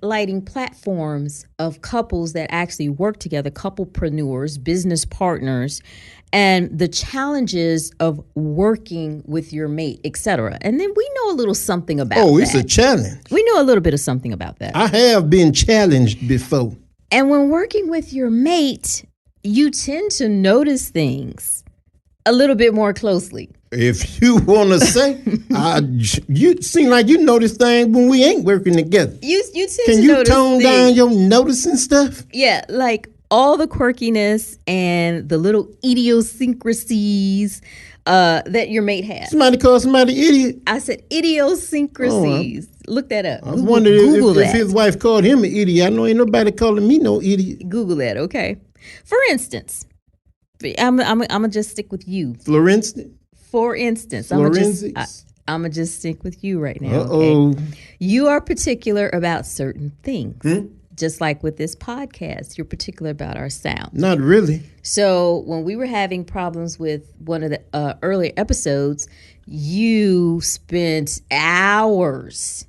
highlighting platforms of couples that actually work together, couplepreneurs, business partners, and the challenges of working with your mate, etc. And then we know a little something about that. Oh, it's a challenge. We know a little bit of something about that. I have been challenged before. And when working with your mate, you tend to notice things a little bit more closely. If you want to say, you seem like you notice things when we ain't working together. You tend Can to you notice tone things. down your noticing stuff? Yeah, like all the quirkiness and the little idiosyncrasies that your mate has. Somebody call somebody idiot. I said idiosyncrasies. Look that up. I wonder if his wife called him an idiot. I know ain't nobody calling me no idiot. Google that, okay? For instance, I'm gonna just stick with you. For instance, I'm gonna just stick with you right now. Uh-oh. Okay? You are particular about certain things. Just like with this podcast, you're particular about our sound. Not really. So when we were having problems with one of the earlier episodes, you spent hours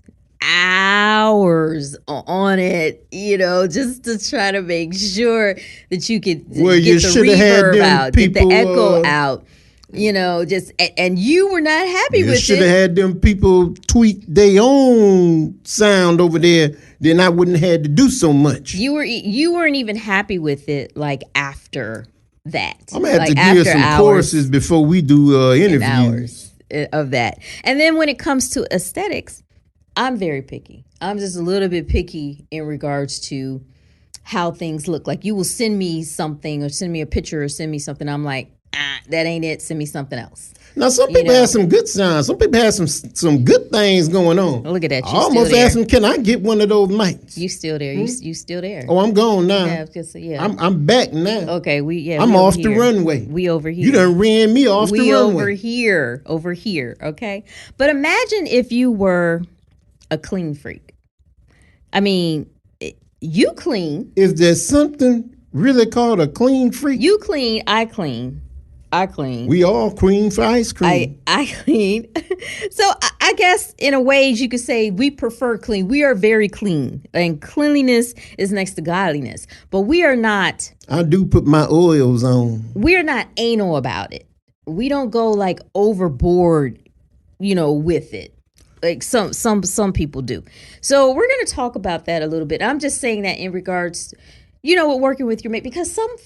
on it, just to try to make sure that you could get the reverb out, get the echo out. And you were not happy with it. You should have had them people tweak their own sound over there. Then I wouldn't have had to do so much. You weren't even happy with it, like after that. I'm gonna have to give some courses before we do interviews. Hours of that. And then when it comes to aesthetics, I'm very picky. I'm just a little bit picky in regards to how things look. Like you will send me something or send me a picture or send me something. I'm like, that ain't it. Send me something else. Now, some people have some good sounds. Some people have some good things going on. Look at that. I almost asked them, can I get one of those mics? You still there. You still there. Oh, I'm gone now. Yeah. I'm back now. Okay. I'm off the runway. We over here. You done ran me off the runway. Over here. Okay. But imagine if you were a clean freak. I mean, you clean. Is there something really called a clean freak? You clean. I clean. We all clean for ice cream. I clean. So I guess in a way you could say we prefer clean. We are very clean. And cleanliness is next to godliness. But we are not. I do put my oils on. We are not anal about it. We don't go like overboard, with it. Like some people do. So we're going to talk about that a little bit. I'm just saying that in regards, with working with your mate, because some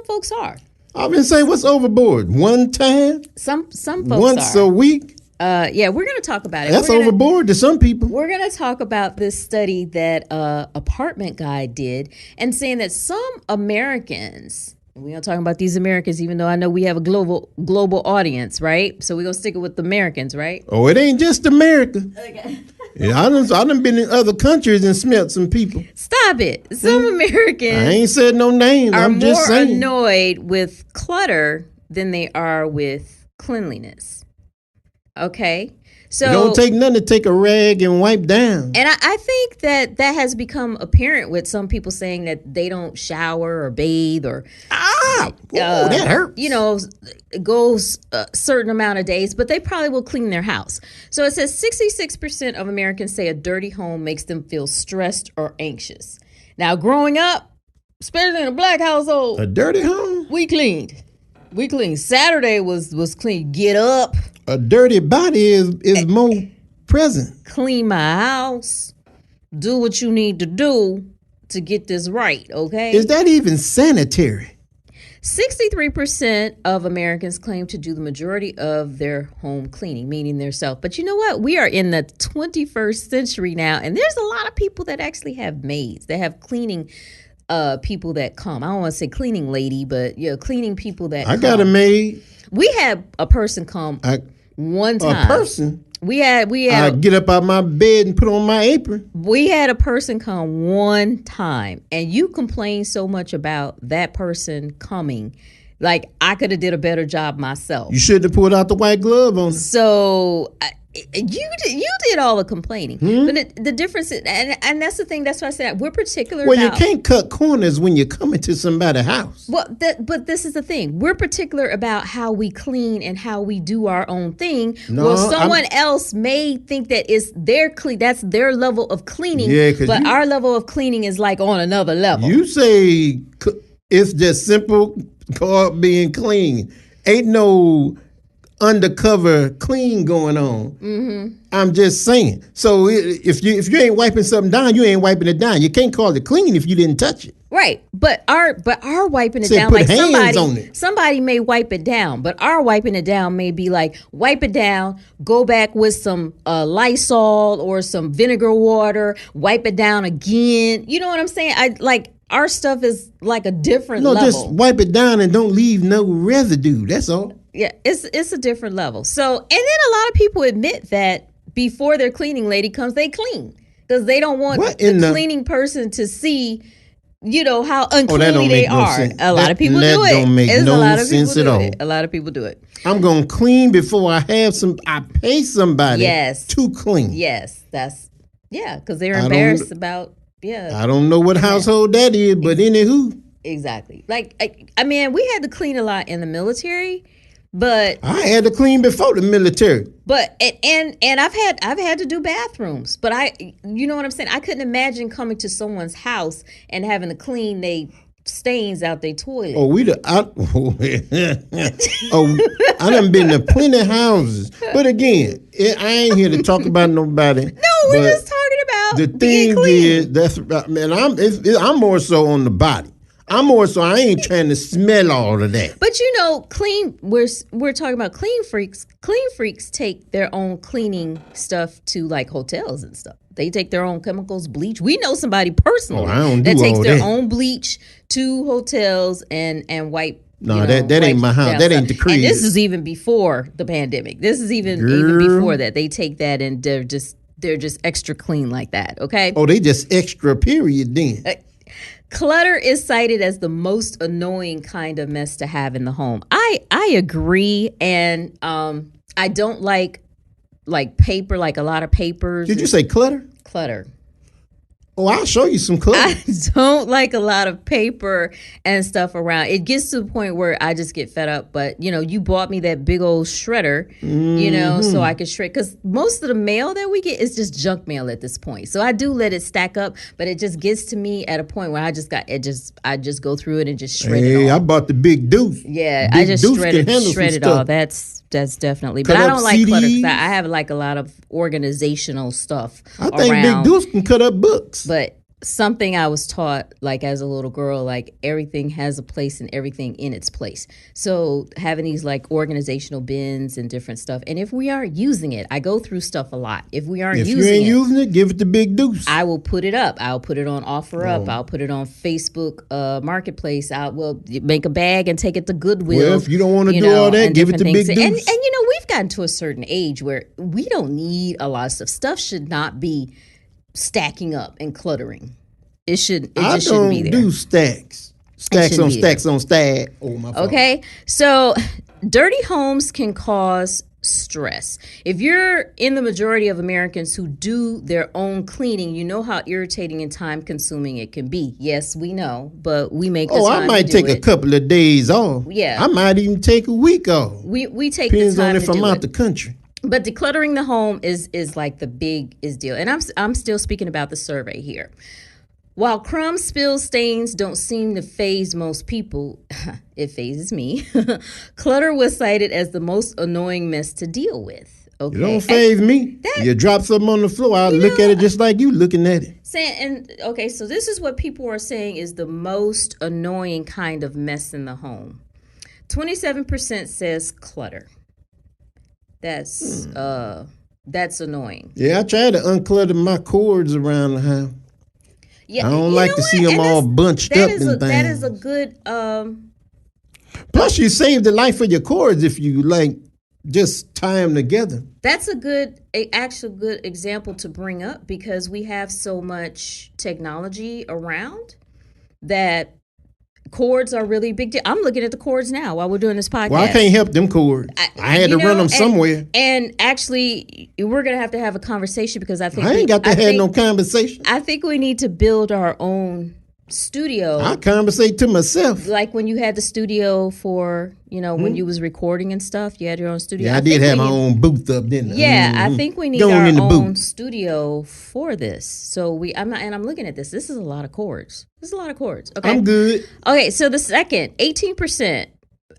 folks are. I've been saying, what's overboard? One time? Some folks Once are. a week? Yeah, we're going to talk about it. That's overboard to some people. We're going to talk about this study that Apartment Guy did and saying that some Americans, we're going to talk about these Americans, even though I know we have a global audience, right? So we're going to stick it with the Americans, right? Oh, it ain't just America. Okay. Yeah, I done been in other countries and smelt some people. Stop it. Some Americans I ain't said no names. I'm just saying. Are more annoyed with clutter than they are with cleanliness. Okay? So it don't take nothing to take a rag and wipe down. And I think that has become apparent with some people saying that they don't shower or bathe or that hurts. Goes a certain amount of days, but they probably will clean their house. So it says 66% of Americans say a dirty home makes them feel stressed or anxious. Now, growing up, especially in a black household, a dirty home, we cleaned. Saturday was clean. Get up. A dirty body is more present. Clean my house. Do what you need to do to get this right, okay? Is that even sanitary? 63% of Americans claim to do the majority of their home cleaning, meaning their self. But you know what? We are in the 21st century now, and there's a lot of people that actually have maids. They have cleaning people that come. I don't want to say cleaning lady, but cleaning people that I come. got a maid. We had a person come one time. A person? We had I get up out my bed and put on my apron. We had a person come one time, and you complained so much about that person coming Like, I could have did a better job myself. You should have pulled out the white glove on it. So you did all the complaining. But the difference is, and that's the thing. That's why I said we're particular. Well, about, you can't cut corners when you're coming to somebody's house. Well, but this is the thing. We're particular about how we clean and how we do our own thing. No, well, someone else may think that it's their that's their level of cleaning. Yeah, but our level of cleaning is like on another level. You say it's just simple car being clean. Ain't no undercover clean going on. I'm just saying. So if you ain't wiping something down, you ain't wiping it down. You can't call it clean if you didn't touch it. Right, but our wiping it Say, down, put like hands on it. somebody may wipe it down, but our wiping it down may be like wipe it down, go back with some Lysol or some vinegar water, wipe it down again. You know what I'm saying? Our stuff is like a different level. No, just wipe it down and don't leave no residue. That's all. Yeah, it's a different level. So, and then a lot of people admit that before their cleaning lady comes, they clean because they don't want the cleaning person to see, how unclean they are. A lot of people do it. That don't make no sense at all. A lot of people do it. I'm gonna clean before I pay somebody to clean. Yes, because they're embarrassed about. Yeah, I don't know what household that is, but anywho. Exactly. Like, I mean, we had to clean a lot in the military, but I had to clean before the military. But and I've had to do bathrooms, but you know what I'm saying? I couldn't imagine coming to someone's house and having to clean they stains out their toilet. I done been to plenty houses, but again, I ain't here to talk about nobody. No, we're just talking about the thing is I'm more so on the body. I ain't trying to smell all of that. But clean. We're talking about clean freaks. Clean freaks take their own cleaning stuff to like hotels and stuff. They take their own chemicals, bleach. We know somebody personally that takes their own bleach to hotels and wipe. No, that ain't my house. That ain't the crib. And this is even before the pandemic. This is even before that. They take that and they're just extra clean like that. Okay. Oh, they just extra period then. Clutter is cited as the most annoying kind of mess to have in the home. I agree, and I don't like paper, like a lot of papers. Did you say clutter? Clutter. Oh, I'll show you some clutter. I don't like a lot of paper and stuff around. It gets to the point where I just get fed up. But, you bought me that big old shredder, so I could shred. Because most of the mail that we get is just junk mail at this point. So I do let it stack up, but it just gets to me at a point where I just go through it and just shred it all. Hey, I bought the big deuce. Yeah, I just shred it all. That's definitely. But I don't like clutter because I have like a lot of organizational stuff I think Big Deuce can cut up books. But something I was taught, like as a little girl, like everything has a place and everything in its place. So having these like organizational bins and different stuff. And if we aren't using it, I go through stuff a lot. If we aren't using it, give it to Big Deuce. I will put it up. I'll put it on OfferUp. I'll put it on Facebook Marketplace. I will make a bag and take it to Goodwill. Well, if you don't want to do all that, give it to Big Deuce. And we've gotten to a certain age where we don't need a lot of stuff. Stuff should not be stacking up and cluttering. It just shouldn't be there. I don't do stacks. Stacks on stacks on stack. Oh, my fault. Okay, so dirty homes can cause stress. If you're in the majority of Americans who do their own cleaning, you know how irritating and time consuming it can be. Yes, we know, but we make the time I might to do take a couple of days off. Yeah. I might even take a week off. We take Depends the time on if to I'm do out it. the country. But decluttering the home is like the biggest deal. And I'm still speaking about the survey here. While crumb spills stains don't seem to faze most people, it phases me. Clutter was cited as the most annoying mess to deal with. Okay. It don't faze me. You drop something on the floor, I'll look at it just like you looking at it. So this is what people are saying is the most annoying kind of mess in the home. 27% says clutter. That's annoying. Yeah, I try to unclutter my cords around the house. Yeah, I don't like to see them all bunched up and things. That is a good. Plus, you save the life of your cords if you just tie them together. That's a good example to bring up because we have so much technology around that cords are really big deal. I'm looking at the cords now while we're doing this podcast. Well, I can't help them cords. I had to run them somewhere. And actually, we're going to have a conversation because I think I ain't got to have no conversation. I think we need to build our own studio. I conversate to myself. Like when you had the studio for, when you was recording and stuff, you had your own studio. Yeah, I did have my own booth up, didn't I? Yeah, I think we need our own studio for this. So I'm looking at this. This is a lot of chords. Okay. I'm good. Okay, so the second, 18%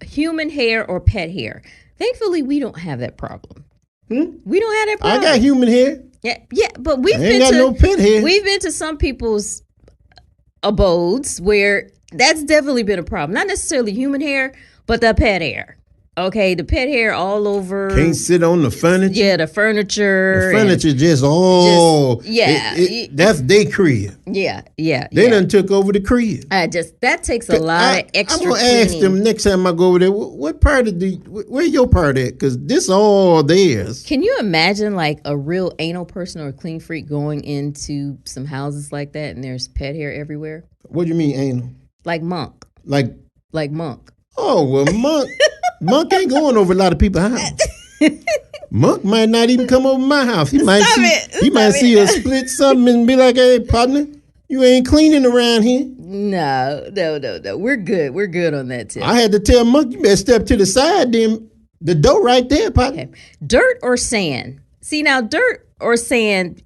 human hair or pet hair. Thankfully, we don't have that problem. We don't have that problem. I got human hair. Yeah, but we've no pet hair. We've been to some people's abodes where that's definitely been a problem. Not necessarily human hair, but the pet hair. Okay, the pet hair all over. Can't sit on the furniture. Yeah, the furniture. The furniture that's their crib. Yeah. They done took over the crib. That takes a lot of extra. I'm gonna ask them next time I go over there. What part of where your part at? Because this all theirs. Can you imagine like a real anal person or a clean freak going into some houses like that and there's pet hair everywhere? What do you mean anal? Like Monk. Like Monk. Oh well, Monk. Monk ain't going over a lot of people's house. Monk might not even come over my house. He might see a split something and be like, "Hey, partner, you ain't cleaning around here." No. We're good. We're good on that too. I had to tell Monk, you better step to the side. Then the door right there, partner. Okay. Dirt or sand? See now, dirt or sand.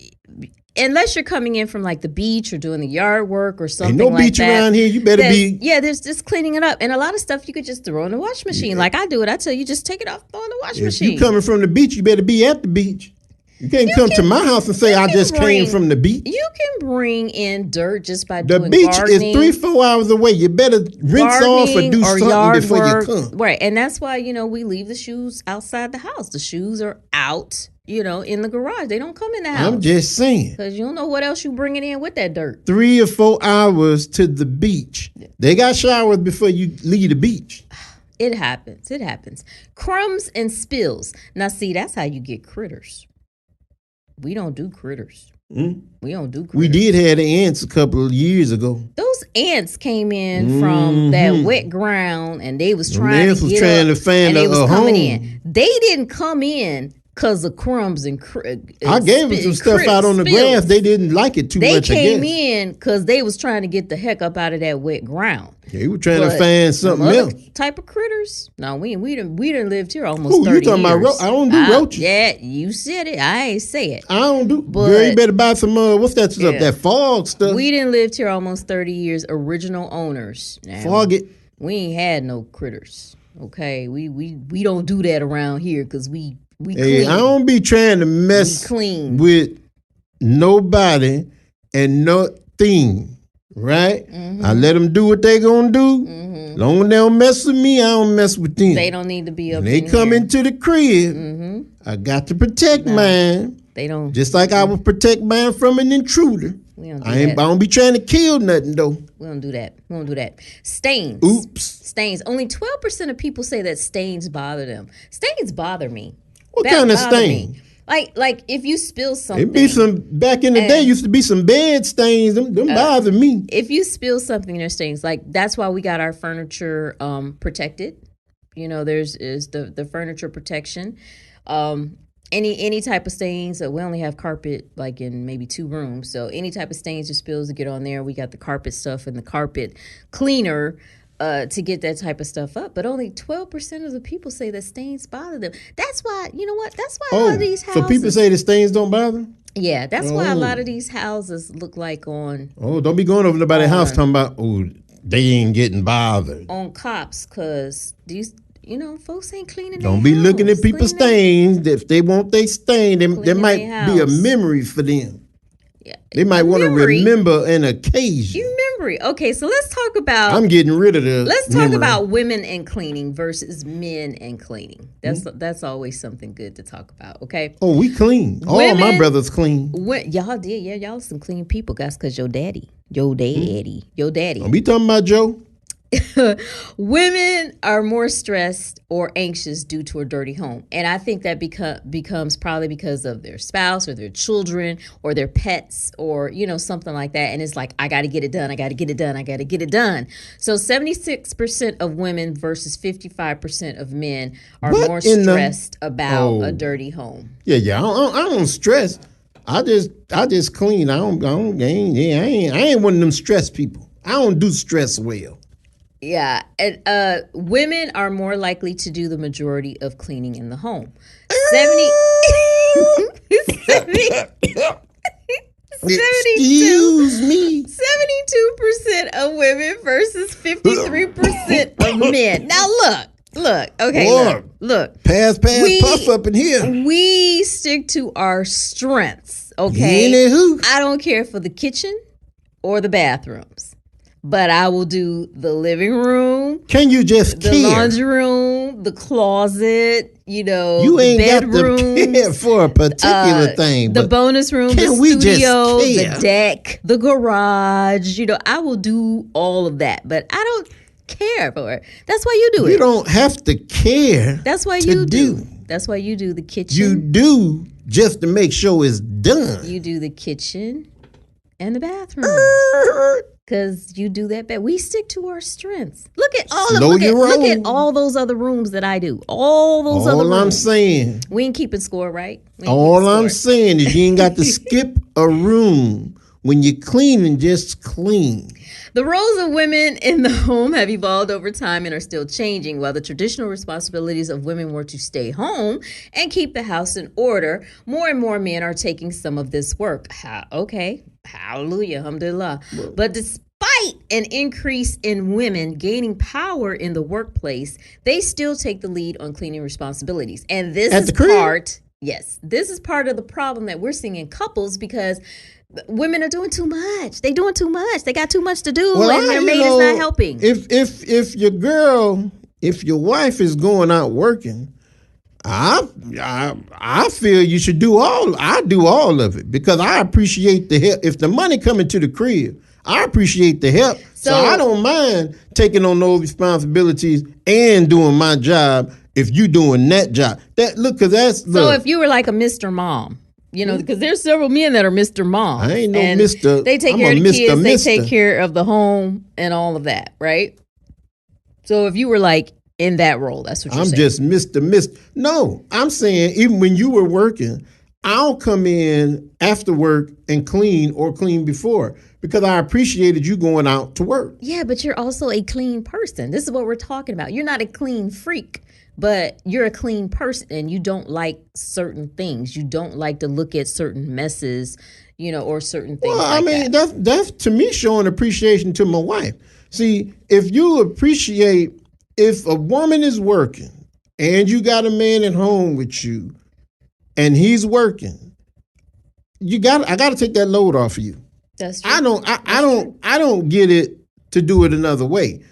Unless you're coming in from like the beach or doing the yard work or something like that. Ain't no beach around here. You better be. Yeah, there's just cleaning it up. And a lot of stuff you could just throw in the wash machine. Yeah. Like I do it. I tell you, just take it off, throw in the wash machine. If you coming from the beach, you better be at the beach. You can't come to my house and say I just came from the beach. You can bring in dirt just by doing gardening. The beach is 3-4 hours away. You better rinse off or do something before you come. Right, and that's why, we leave the shoes outside the house. The shoes are out, in the garage. They don't come in the house. I'm just saying. Because you don't know what else you bringing in with that dirt. 3 or 4 hours to the beach. They got showers before you leave the beach. It happens. Crumbs and spills. Now, see, that's how you get critters. We don't do critters. We don't do critters. We did have the ants a couple of years ago. Those ants came in from that wet ground, and they was trying to get up, and they was coming in. They didn't come in because of crumbs and I gave them some stuff out on the grass. They didn't like it too much. They came in because they was trying to get the heck up out of that wet ground. They were trying to find something else. Type of critters? No, we done lived here almost 30 you talking years. About I don't do roaches. Yeah, you said it. I ain't say it. I don't do. Girl, you better buy some. What's that stuff? That fog stuff. We done lived here almost 30 years. Original owners. Now, fog it. We ain't had no critters. Okay, we don't do that around here because we clean. I don't be trying to mess with nobody and nothing. Right? I let them do what they gonna do. Long as they don't mess with me, I don't mess with them. They don't need to be up when they come into the crib, I got to protect mine. They don't. Just like I would protect mine from an intruder. I don't be trying to kill nothing though. We don't do that. Stains. Oops. Stains. Only 12% of people say that stains bother them. Stains bother me. What kind of stain? Like if you spill something. It be some back in the day used to be some bed stains. Them bother me. If you spill something, there's stains. Like that's why we got our furniture protected. There's the furniture protection. Any type of stains. We only have carpet like in maybe 2 rooms. So any type of stains or spills to get on there, we got the carpet stuff and the carpet cleaner. To get that type of stuff up, but only 12% of the people say that stains bother them. That's why, that's why a lot of these houses. So people say the stains don't bother them? Yeah, that's why a lot of these houses look like on. Oh, don't be going over nobody's house talking about, they ain't getting bothered. On cops, because these, folks ain't cleaning. Don't be looking at people's stains. If they want they stain, there might be a memory for them. Yeah, they might want to remember an occasion. Memory. Okay, so let's talk about. I'm getting rid of the. Let's talk about women and cleaning versus men and cleaning. That's always something good to talk about. Okay. Oh, we clean. All my brothers clean. Y'all did, yeah. Y'all some clean people, guys. Cause your daddy. Don't be talking about Joe. Women are more stressed or anxious due to a dirty home. And I think that becomes probably because of their spouse or their children or their pets or, something like that. And it's like, I got to get it done. I got to get it done. I got to get it done. So 76% of women versus 55% of men are more stressed about a dirty home. Yeah. I don't stress. I just clean. I ain't one of them stress people. I don't do stress well. Yeah, and women are more likely to do the majority of cleaning in the home. 72% of women versus 53% of men. Now look. Okay, look. Pass, puff up in here. We stick to our strengths. Okay, Anywho. I don't care for the kitchen or the bathrooms. But I will do the living room. Can you just the laundry room, the closet, you ain't bedroom, got to care for a particular thing. The bonus room, the studio, the deck, the garage. I will do all of that, but I don't care for it. That's why you do it. You don't have to care. That's why you do. That's why you do the kitchen. You do just to make sure it's done. You do the kitchen and the bathroom. Because you do that bad. We stick to our strengths. Look at look at all those other rooms that I do. All those other rooms. All I'm saying. We ain't keeping score, right? All I'm saying is you ain't got to skip a room when you're cleaning. Just clean. The roles of women in the home have evolved over time and are still changing. While the traditional responsibilities of women were to stay home and keep the house in order, more and more men are taking some of this work. Okay. Hallelujah, alhamdulillah. But despite an increase in women gaining power in the workplace, they still take the lead on cleaning responsibilities. And this is part of the problem that we're seeing in couples because women are doing too much. They're doing too much. They got too much to do, and their mate is not helping. If your wife is going out working, I feel you should do all. I do all of it because I appreciate the help. If the money coming to the crib, I appreciate the help. So I don't mind taking on those responsibilities and doing my job. If you doing that job, so if you were like a Mr. Mom. Because there's several men that are Mr. Mom. I ain't no Mr. They take care of the kids. They take care of the home and all of that, right? So if you were like in that role, that's what you're saying. I'm just Mr. No, I'm saying even when you were working, I'll come in after work and clean or clean before because I appreciated you going out to work. Yeah, but you're also a clean person. This is what we're talking about. You're not a clean freak. But you're a clean person and you don't like certain things. You don't like to look at certain messes, or certain things that's to me showing appreciation to my wife. See, if a woman is working and you got a man at home with you and he's working, I got to take that load off of you. That's true. I don't get it to do it another way.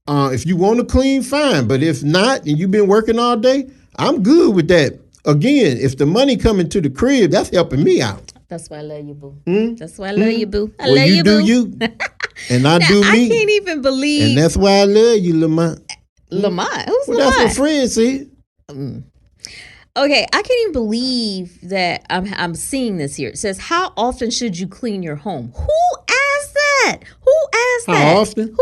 If you want to clean, fine. But if not, and you've been working all day, I'm good with that. Again, if the money coming to the crib, that's helping me out. That's why I love you, boo. That's why I love you, boo. I love you, boo. You, and I do me. I can't even believe. And that's why I love you, Lamont. Lamont? Who's Lamont? That's what Fred said. Okay, I can't even believe that I'm seeing this here. It says, how often should you clean your home? Who asked that? How often?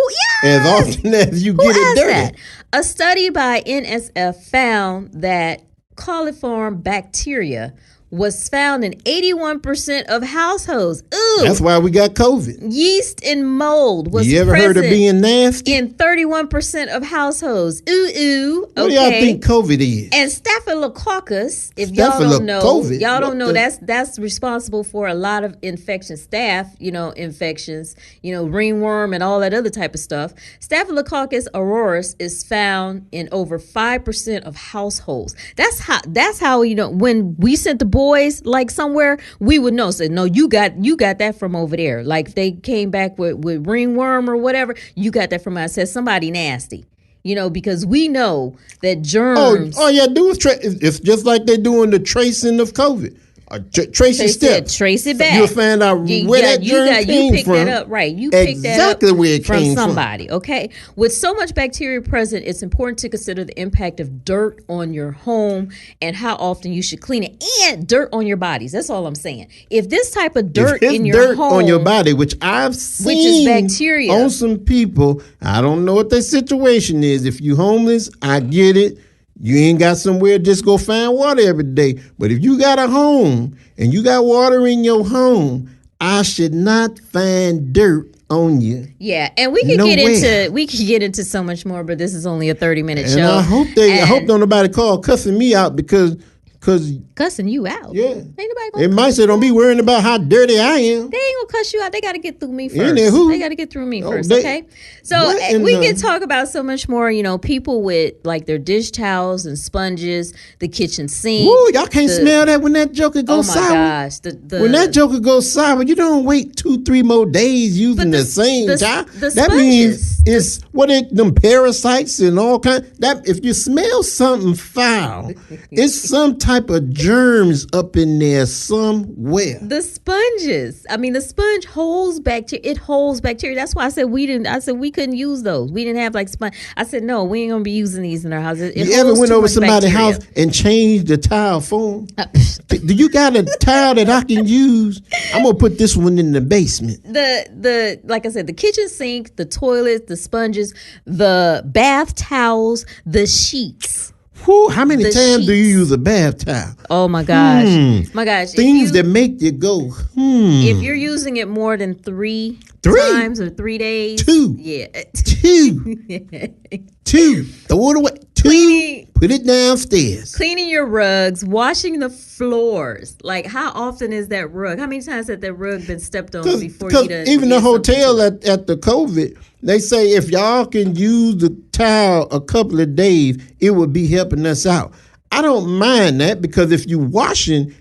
As often as you get it dirty. That? A study by NSF found that coliform bacteria was found in 81% of households. Ooh. That's why we got COVID. Yeast and mold was You ever heard of being nasty? In 31% of households. Ooh. What do y'all think COVID is? And staphylococcus, if y'all don't know, that's responsible for a lot of infections, infections, ringworm and all that other type of stuff. Staphylococcus aureus is found in over 5% of households. That's how when we sent the boys like somewhere, we would know. Say, no, you got that from over there. Like if they came back with ringworm or whatever, you got that from us. Said somebody nasty. Because we know that germs. All you do is it's just like they're doing the tracing of COVID. trace your steps. Trace it back. You'll find out where that germ came picked from. that up, right? You picked exactly that up where it from came somebody. Okay. With so much bacteria present, it's important to consider the impact of dirt on your home and how often you should clean it, and dirt on your bodies. That's all I'm saying. If this type of dirt in your dirt home on your body, which I've seen, which is bacteria on some people, I don't know what their situation is. If you homeless, I get it. You ain't got somewhere to just go find water every day. But if you got a home and you got water in your home, I should not find dirt on you. Yeah, and we could get into so much more, but this is only a 30-minute show. I hope don't nobody call cussing me out because cussing you out. Yeah. Ain't nobody gonna it might say don't be worrying about how dirty I am. They ain't gonna cuss you out. They gotta get through me first. Anywho. They gotta get through me first, okay? So we can talk about so much more, people with like their dish towels and sponges, the kitchen sink. Ooh, y'all can't smell that when that joker goes sour. Oh my gosh. When that joker goes sour, you don't wait 2-3 more days using the same job. That means it's them parasites and all kind. That if you smell something foul, it's some type of germs up in there somewhere. The sponges. I mean, the sponge holds bacteria. It holds bacteria. That's why I said we couldn't use those. We didn't have like sponge. I said no, we ain't gonna be using these in our house. You ever went over somebody's house and changed the tile for them? Do you got a tile that I can use? I'm gonna put this one in the basement. The like I said, the kitchen sink, the toilet, the sponges, the bath towels, the sheets. Whew, how many times do you use a bath towel? Oh my gosh. My gosh. Things that make you go, If you're using it more than three times or 3 days. 2. Yeah. 2. 2. Throw it away. Put it downstairs. Cleaning your rugs, washing the floors. Like, how often is that rug? How many times has that rug been stepped on before you done? Even the hotel at the COVID, they say if y'all can use the towel a couple of days, it would be helping us out. I don't mind that because if you washing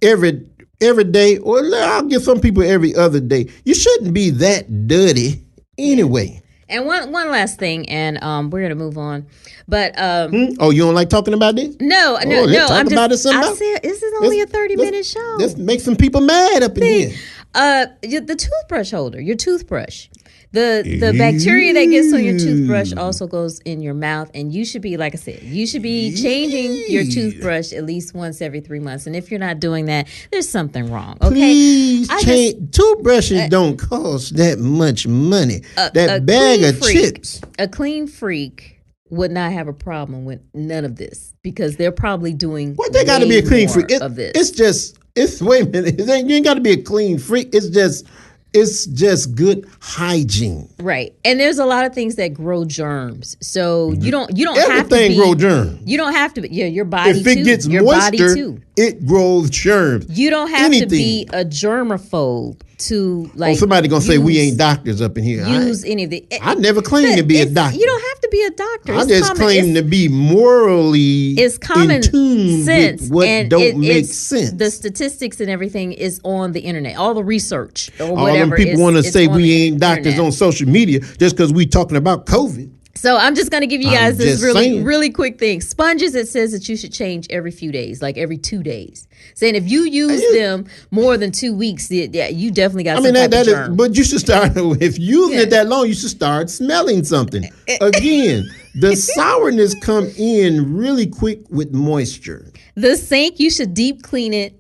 every day, or I'll give some people every other day, you shouldn't be that dirty anyway. And one last thing, and we're gonna move on. But oh, you don't like talking about this? No. I'm just. I said this is only a 30-minute show. Let's make some people mad up in here. The toothbrush holder, your toothbrush. The bacteria that gets on your toothbrush also goes in your mouth, and you should be, like I said, changing your toothbrush at least once every 3 months. And if you're not doing that, there's something wrong. Okay, please change. Toothbrushes don't cost that much money. That bag of chips. A clean freak would not have a problem with none of this because they're probably doing. Well, they got to be a clean freak. Of this. Wait a minute. You ain't got to be a clean freak. It's just good hygiene. Right. And there's a lot of things that grow germs. So you don't have to be. Everything grow germs. You don't have to be. Yeah, your body too. If it gets moisture, it grows germs. You don't have to be a germaphobe to like. Somebody gonna say we ain't doctors up in here. Use any of the. I never claimed to be a doctor. You don't have to be a doctor. I just claim to be morally. It's common sense. With what don't make sense. The statistics and everything is on the internet. All the research or all whatever. All them people want to say we ain't doctors on social media just because we talking about COVID. So I'm just going to give you guys this really quick thing. Sponges, it says that you should change every few days, like every 2 days. Saying if you use them more than 2 weeks, you definitely got some type of germ. But you should start, if using it that long, you should start smelling something. Again, the sourness come in really quick with moisture. The sink, you should deep clean it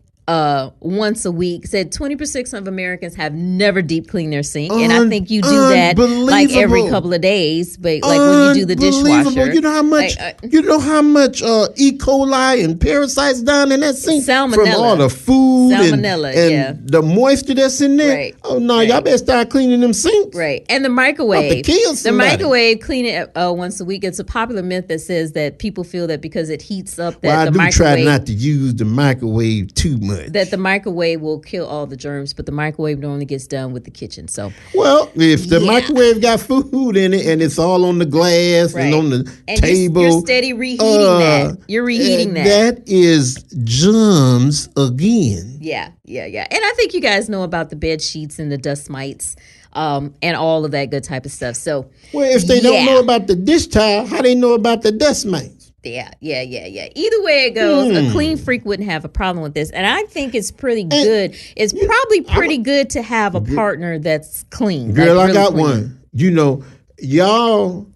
once a week. Said 20% of Americans have never deep cleaned their sink, and I think you do that like every couple of days, but like when you do the dishwasher. You know how much E. coli and parasites down in that sink salmonella. From all the food and the moisture that's in there. Right. Oh no, y'all better start cleaning them sinks. Right, and the microwave. The microwave, clean it once a week. It's a popular myth that says that people feel that because it heats up that the microwave. I do try not to use the microwave too much. That the microwave will kill all the germs, but the microwave normally gets done with the kitchen. So, well, if the microwave got food in it and it's all on the glass and on the table, you're steady reheating that. You're reheating that. That is germs again. Yeah. And I think you guys know about the bed sheets and the dust mites, and all of that good type of stuff. So, well, if they don't know about the dish towel, how they know about the dust mites? Yeah. Either way it goes, a clean freak wouldn't have a problem with this. And I think it's pretty good. It's probably pretty good to have a partner that's clean. Girl, like I got clean. one. You know, y'all,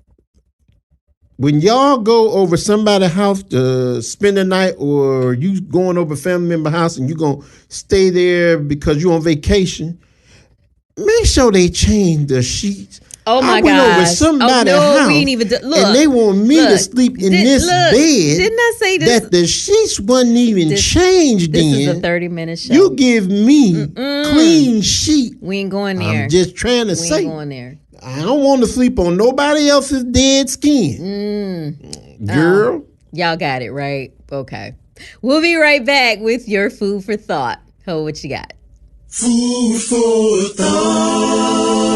when y'all go over somebody's house to spend the night, or you going over a family member's house and you going to stay there because you're on vacation, make sure they change the sheets. Oh my God! I went over somebody's house, we ain't even look, and they want me to sleep in this bed. Didn't I say this? That the sheets wasn't even changed. This is a 30-minute show. You give me clean sheet. We ain't going there. I'm just trying to say. We ain't going there. I don't want to sleep on nobody else's dead skin. Girl. Y'all got it right. Okay. We'll be right back with your food for thought. Ho, what you got? Food for thought.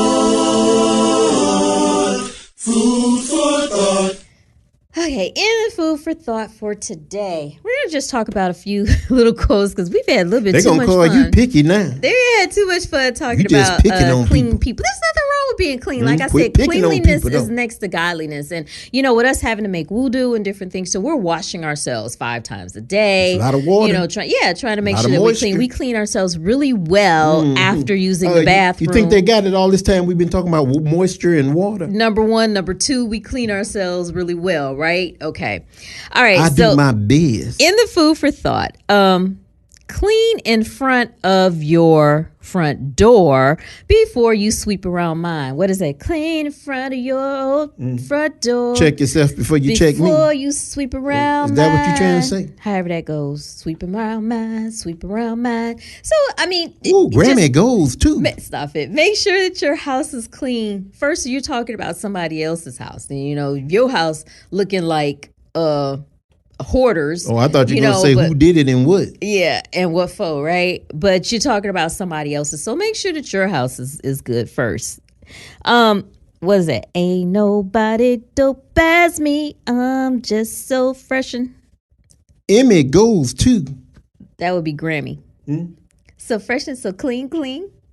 Food for thought. Okay, in the food for thought for today, we're going to just talk about a few little quotes because we've had a little bit too much fun. They're going to call you picky now. They had too much fun talking about clean people. There's nothing wrong with being clean. Like I said, cleanliness is next to godliness. And, you know, with us having to make wudu and different things, so we're washing ourselves 5 times a day. A lot of water. You know, trying to make sure that we're clean. We clean ourselves really well after using the bathroom. You think they got it all this time we've been talking about moisture and water? Number 1. Number 2, we clean ourselves really well, right? Okay. All right. I do my best. In the food for thought, clean in front of your front door before you sweep around mine. What is that? Clean in front of your front door. Check yourself before you check me. Before you sweep around Is that what you're trying to say? However that goes. Sweep around mine, sweep around mine. So, I mean. Ooh, Grammy goes too. Stop it. Make sure that your house is clean. First, you're talking about somebody else's house. And, you know, your house looking like hoarders. Oh, I thought you were going to say who did it and what. Yeah, and what for, right? But you're talking about somebody else's. So make sure that your house is good first. What is that? Ain't nobody dope as me. I'm just so fresh and... Emmy goes too. That would be Grammy. So fresh and so clean.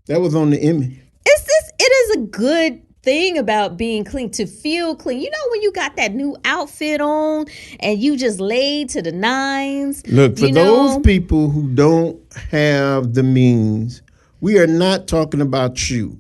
That was on the Emmy. It is a good thing about being clean, to feel clean. You know, when you got that new outfit on and you just laid to the nines. Look, for those people who don't have the means, we are not talking about you.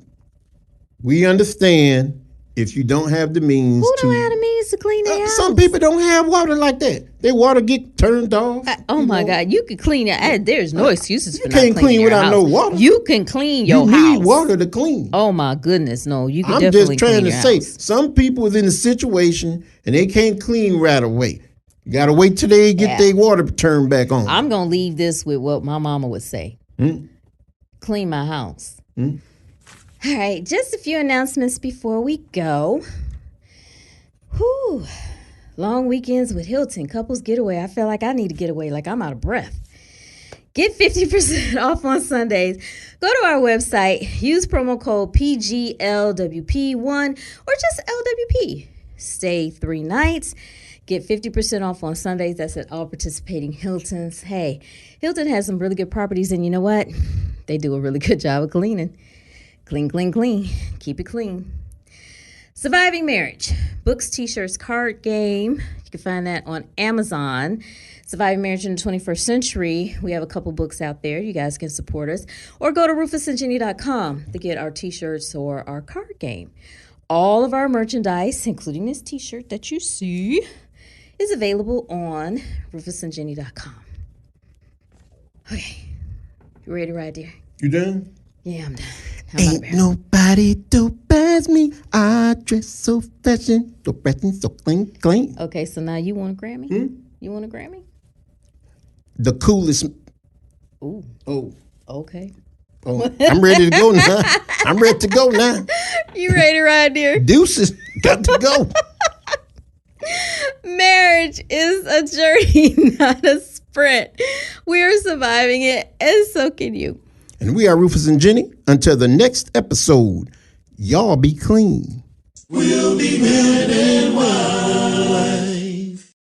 We understand if you don't have the means Who don't have the means to clean their house? Some people don't have water like that. Their water get turned off. Oh my God, you can clean it. There's no excuses for not cleaning your house. You can't clean without no water. You can clean your house. You need water to clean. Oh my goodness, no. You can I'm definitely just trying clean to your say, house. some people is in a situation and they can't clean right away. You got to wait till they get their water turned back on. I'm going to leave this with what my mama would say. Clean my house. All right, just a few announcements before we go. Whew. Long weekends with Hilton. Couples getaway. I feel like I need to get away, like I'm out of breath. Get 50% off on Sundays. Go to our website. Use promo code PGLWP1 or just LWP. Stay 3 nights. Get 50% off on Sundays. That's at all participating Hiltons. Hey, Hilton has some really good properties, and you know what? They do a really good job of cleaning. Clean. Keep it clean. Surviving Marriage. Books, t-shirts, card game. You can find that on Amazon. Surviving Marriage in the 21st Century. We have a couple books out there. You guys can support us. Or go to rufusandjenny.com to get our t-shirts or our card game. All of our merchandise, including this t-shirt that you see, is available on rufusandjenny.com. Okay. You ready to ride, dear? You done? Yeah, I'm done. Ain't nobody dope as me. I dress so fashion, so clean. Okay, so now you want a Grammy? You want a Grammy? The coolest. Ooh. Oh. Okay. Oh, I'm ready to go now. You ready to ride, dear? Deuces. Got to go. Marriage is a journey, not a sprint. We are surviving it, and so can you. And we are Rufus and Jenny. Until the next episode, y'all be clean. We'll be men and wives.